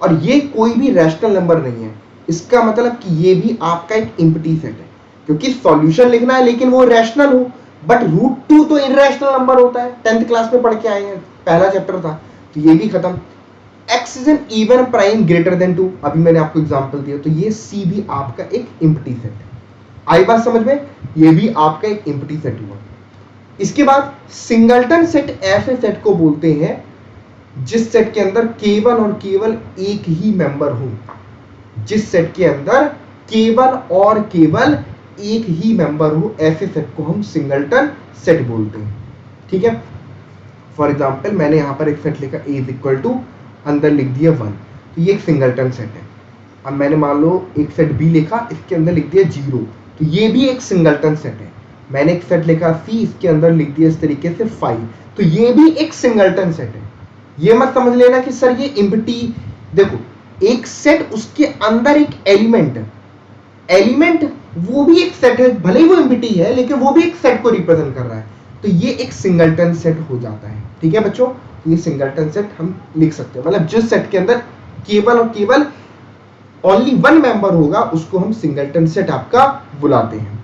और ये कोई भी रैशनल नंबर नहीं है। इसका मतलब कि ये भी आपका एक एम्प्टी सेट है, क्योंकि सॉल्यूशन लिखना है लेकिन वो रैशनल हो, बट √2 तो इरैशनल नंबर होता है, 10th क्लास में पढ़ के आए हैं, पहला चैप्टर था, तो ये भी खत्म। x is an even prime greater than 2, अभी मैंने आपको एग्जांपल दिया, तो ये c भी आपका एक एम्प्टी सेट है। आई बात समझ में? ये भी आपका एक एम्प्टी सेट हुआ। इसके बाद सिंगलटन सेट ऐसे सेट को बोलते हैं जिस सेट के अंदर केवल और केवल एक ही मेंबर हो, जिस सेट के अंदर केवल और केवल एक ही मेंबर हो, ऐसे सेट को हम सिंगलटन सेट बोलते हैं, ठीक है? फॉर एग्जांपल मैंने यहां पर एक सेट लिखा a इज इक्वल टू, अंदर लिख दिया 1, तो ये एक सिंगलटन सेट है। अब मैंने मान लो एक सेट b लिखा, इसके अंदर लिख दिया 0, तो ये भी एक सिंगलटन सेट है। मैंने एक सेट लिखा c, इसके अंदर लिख दिया इस तरीके से 5, तो ये भी एक सिंगलटन सेट है। ये मत समझ लेना कि सर ये एम्प्टी, देखो एक सेट उसके अंदर एक एलिमेंट है, एलिमेंट वो भी एक सेट है, भले ही वो एम्प्टी है लेकिन वो भी एक सेट को रिप्रेजेंट कर रहा है, तो ये एक सिंगलटन सेट हो जाता है, ठीक है बच्चों? ये सिंगलटन सेट हम लिख सकते हैं, मतलब जिस सेट के अंदर केवल और केवल ओनली वन मेंबर होगा उसको हम सिंगलटन सेट आपका बुलाते हैं।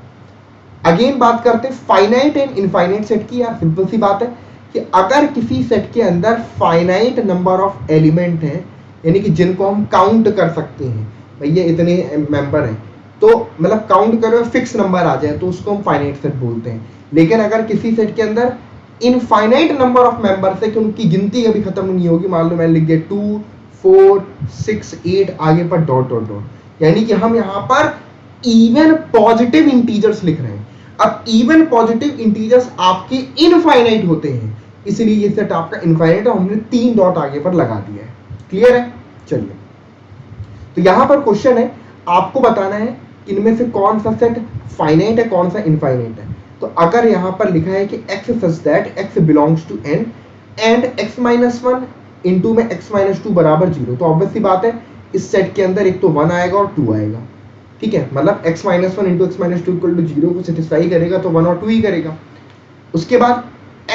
अगेन बात करते हैं फाइनाइट एंड इनफाइनाइट सेट की। यार सिंपल सी बात है कि अगर किसी सेट के अंदर फाइनाइट नंबर ऑफ एलिमेंट है, यानी कि जिनको हम काउंट कर सकते हैं, भैया इतने मेंबर हैं, तो मतलब काउंट करो फिक्स नंबर आ जाए तो उसको हम फाइनाइट सेट बोलते हैं। लेकिन अगर किसी सेट के अंदर इनफाइनाइट नंबर ऑफ मेंबर्स है कि उनकी गिनती कभी खत्म नहीं होगी, मान लो मैंने लिख दिया 2 4 6 8 आगे पर डॉट डॉट डॉट, यानी कि हम यहाँ पर इवन पॉजिटिव इंटीजर्स लिख रहे हैं। अब इवन पॉजिटिव इंटीजर्स आपके इनफाइनाइट होते हैं, इसलिए ये सेट आपका इनफाइनाइट है, हमने 3 डॉट आगे पर लगा दिया है। क्लियर है? चलिए, तो यहां पर क्वेश्चन है, आपको बताना है इनमें से कौन सा सेट फाइनाइट है, कौन सा इनफाइनाइट है। तो अगर यहां पर लिखा है कि x such that x belongs to n and x minus 1 into में x minus 2 बराबर 0, तो ऑब्वियस सी बात है इस सेट के अंदर एक तो 1 आएगा और 2 आएगा, ठीक है? मतलब x minus 1 into x minus 2 equal to 0 को सेटिस्फाई करेगा तो 1 और 2 ही करेगा। उसके बाद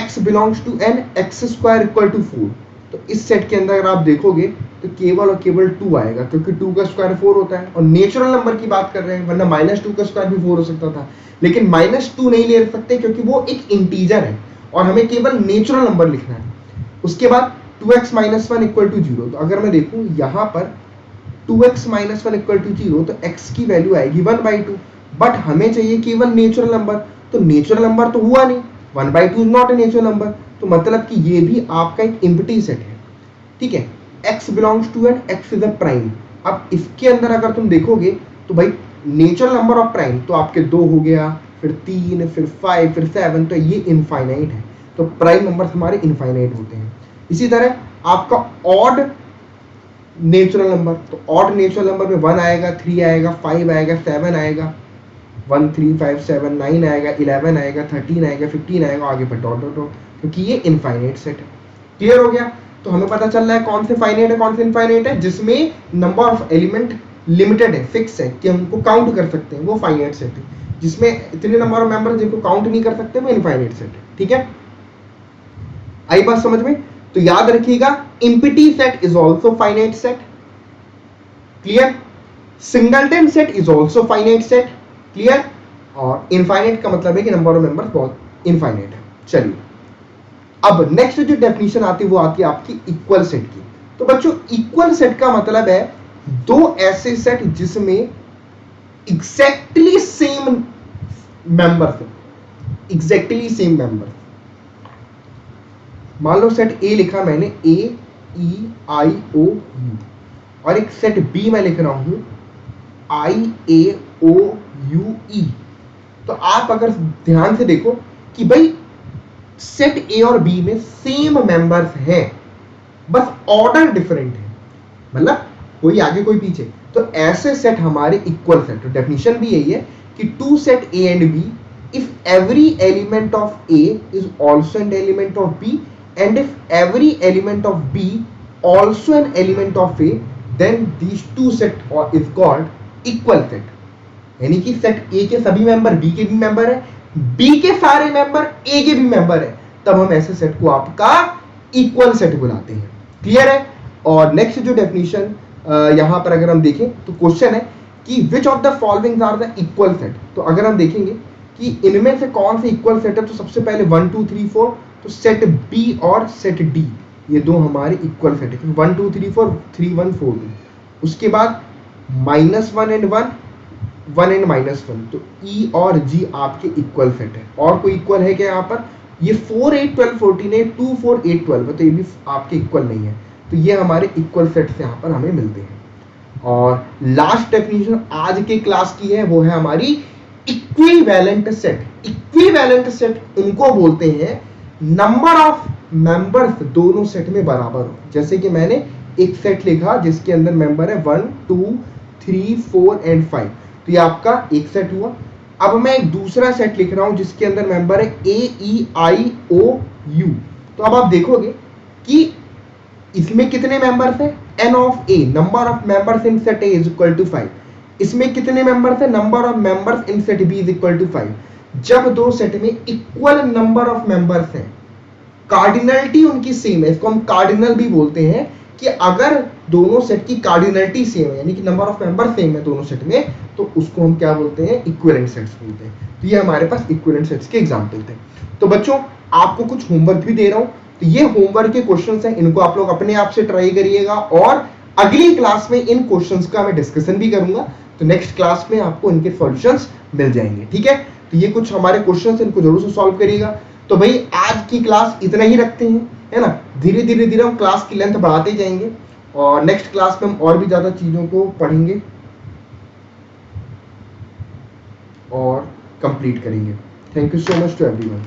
x belongs to n, x square equal to 4, तो इस सेट के अंदर अगर आप देखोगे तो केवल और केवल 2 आएगा, क्योंकि 2 का स्क्वायर 4 होता है, और नेचुरल नंबर की बात कर रहे हैं, वरना -2 का स्क्वायर भी 4 हो सकता था, लेकिन -2 नहीं ले सकते क्योंकि वो एक इंटीजर है और हमें केवल नेचुरल नंबर लिखना है। उसके बाद 2x minus 1 equal to 0, तो अगर मैं देखूं यहाँ पर 2x minus 1 equal to 0, तो x की वैल्यू आएगी 1/2, बट हमें चाहिए केवल नेचुरल नंबर, तो नेचुरल नंबर तो हुआ नहीं, 1/2 is not a natural number, तो मतलब कि ये भी आपका एक एम्प्टी सेट है, ठीक है? x belongs to n, x is a prime। अब इसके अंदर अगर तुम देखोगे तो भाई नेचुरल नंबर ऑफ प्राइम तो आपके 2 हो गया, फिर 3, फिर 5, फिर 7, तो ये इनफाइनाइट है, तो प्राइम नंबर्स हमारे इनफाइनाइट होते हैं। इसी तरह आपका ऑड नेचुरल नंबर, तो ऑड नेचुरल नंबर में 1 आएगा, 3 आएगा, 5 आएगा, 7 आएगा, 1 3 5 7 9 आएगा, 11 आएगा, 13 आएगा, 15 आएगा, आगे पर डॉट डॉट डॉट, क्योंकि ये इनफाइनाइट सेट है। क्लियर हो गया? तो हमें पता चल रहा है कौन से फाइनाइट है, कौन से इनफाइनाइट है, जिसमें नंबर ऑफ एलिमेंट लिमिटेड है, फिक्स है कि हमको काउंट कर सकते हैं, वो फाइनाइट सेट है। जिसमें इतने नंबर ऑफ मेंबर जिनको काउंट नहीं कर सकते वो इनफाइनाइट सेट है, ठीक है? आई बात समझ में? तो याद रखिएगा empty set is also finite set. Clear? Singleton set is also finite set. Clear? और इनफाइनाइट का मतलब है कि नंबर ऑफ मेंबर्स बहुत इनफाइनाइट है। चलिए अब नेक्स्ट जो डेफिनेशन आती है वो आती है आपकी इक्वल सेट की। तो बच्चों इक्वल सेट का मतलब है दो ऐसे सेट जिसमें एग्जैक्टली सेम मेंबर्स है, एग्जैक्टली सेम मेंबर्स। मान लो सेट ए लिखा मैंने ए ई आई ओ यू, और एक सेट बी मैं लिख रहा हूं आई ए ओ यू ई। तो आप अगर ध्यान से देखो कि भाई सेट ए और बी में सेम मेंबर्स हैं, बस ऑर्डर डिफरेंट है, मतलब कोई आगे कोई पीछे, तो ऐसे सेट हमारे इक्वल सेट। तो डेफिनेशन भी यही है कि two set A and B if every element of A is also an element of B and if every element of B also an element of A, then these two set is called equal set. यानी कि set ए के सभी member B के भी member है, B के सारे member A के भी मेंबर है, तब हम ऐसे सेट को आपका इक्वल सेट बुलाते हैं। क्लियर है? और नेक्स्ट जो डेफिनेशन यहां पर अगर हम देखें तो क्वेश्चन है कि which of the following are the equal set. तो अगर हम देखेंगे कि इनमें से कौन से इक्वल सेट है, तो सबसे पहले 1 2 3 4, तो सेट बी और सेट डी ये दो हमारे इक्वल सेट है, 1 2 3 4 3 1 4 2। उसके बाद -1 एंड 1 1 एंड -1, तो ई और जी आपके इक्वल सेट है। और कोई इक्वल है क्या यहाँ पर? ये 4 8 12 14 है, 2 4 8 12 है, तो ये भी आपके इक्वल नहीं है। तो ये हमारे इक्वल सेट्स यहाँ पर हमें मिलते हैं। और लास्ट डेफिनेशन आज के क्लास की है, वो है हमारी इक्विवेलेंट सेट। इक्विवेलेंट सेट उनको बोलते हैं नंबर ऑफ मेंबर्स दोनों सेट में बराबर हो। जैसे कि मैंने एक सेट लिखा जिसके अंदर मेंबर है 1 2 3 4 एंड 5, तो ये आपका एक सेट हुआ। अब मैं एक दूसरा सेट लिख रहा हूं जिसके अंदर मेंबर है ए ई आई ओ यू। तो अब आप देखोगे कि इसमें कितने मेंबर्स हैं? n of a, number of members in set a is equal to 5। इसमें कितने मेंबर्स हैं? Number of members in set b is equal to 5। जब दो सेट में इक्वल नंबर ऑफ मेंबर्स हैं, कार्डिनलिटी उनकी सेम है, इसको हम कार्डिनल भी बोलते हैं, कि अगर दोनों सेट की कार्डिनलिटी सेम है, यानी कि नंबर ऑफ मेंबर सेम है दोनों सेट में, तो उसको हम क्या बोलते हैं? इक्विवेलेंट सेट्स बोलते हैं। तो ये हमारे पास इक्विवेलेंट सेट्स के एग्जांपल थे। तो बच्चों आपको कुछ होमवर्क भी दे रहा हूं, तो ये होमवर्क के क्वेश्चंस हैं, इनको आप लोग अपने आप से ट्राई करिएगा, और अगली क्लास में इन क्वेश्चंस का मैं डिस्कशन भी करूंगा। तो नेक्स्ट क्लास में आपको इनके सॉल्यूशंस मिल जाएंगे। ठीक है? तो ये कुछ हमारे क्वेश्चंस हैं, इनको जरूर से सॉल्व करिएगा। तो भाई आज की क्लास इतना ही रखते हैं, है ना? धीरे धीरे हम क्लास की लेंथ बढ़ाते जाएंगे, और नेक्स्ट क्लास में हम और भी ज्यादा चीजों को पढ़ेंगे और कंप्लीट करेंगे। Thank you so much to everyone.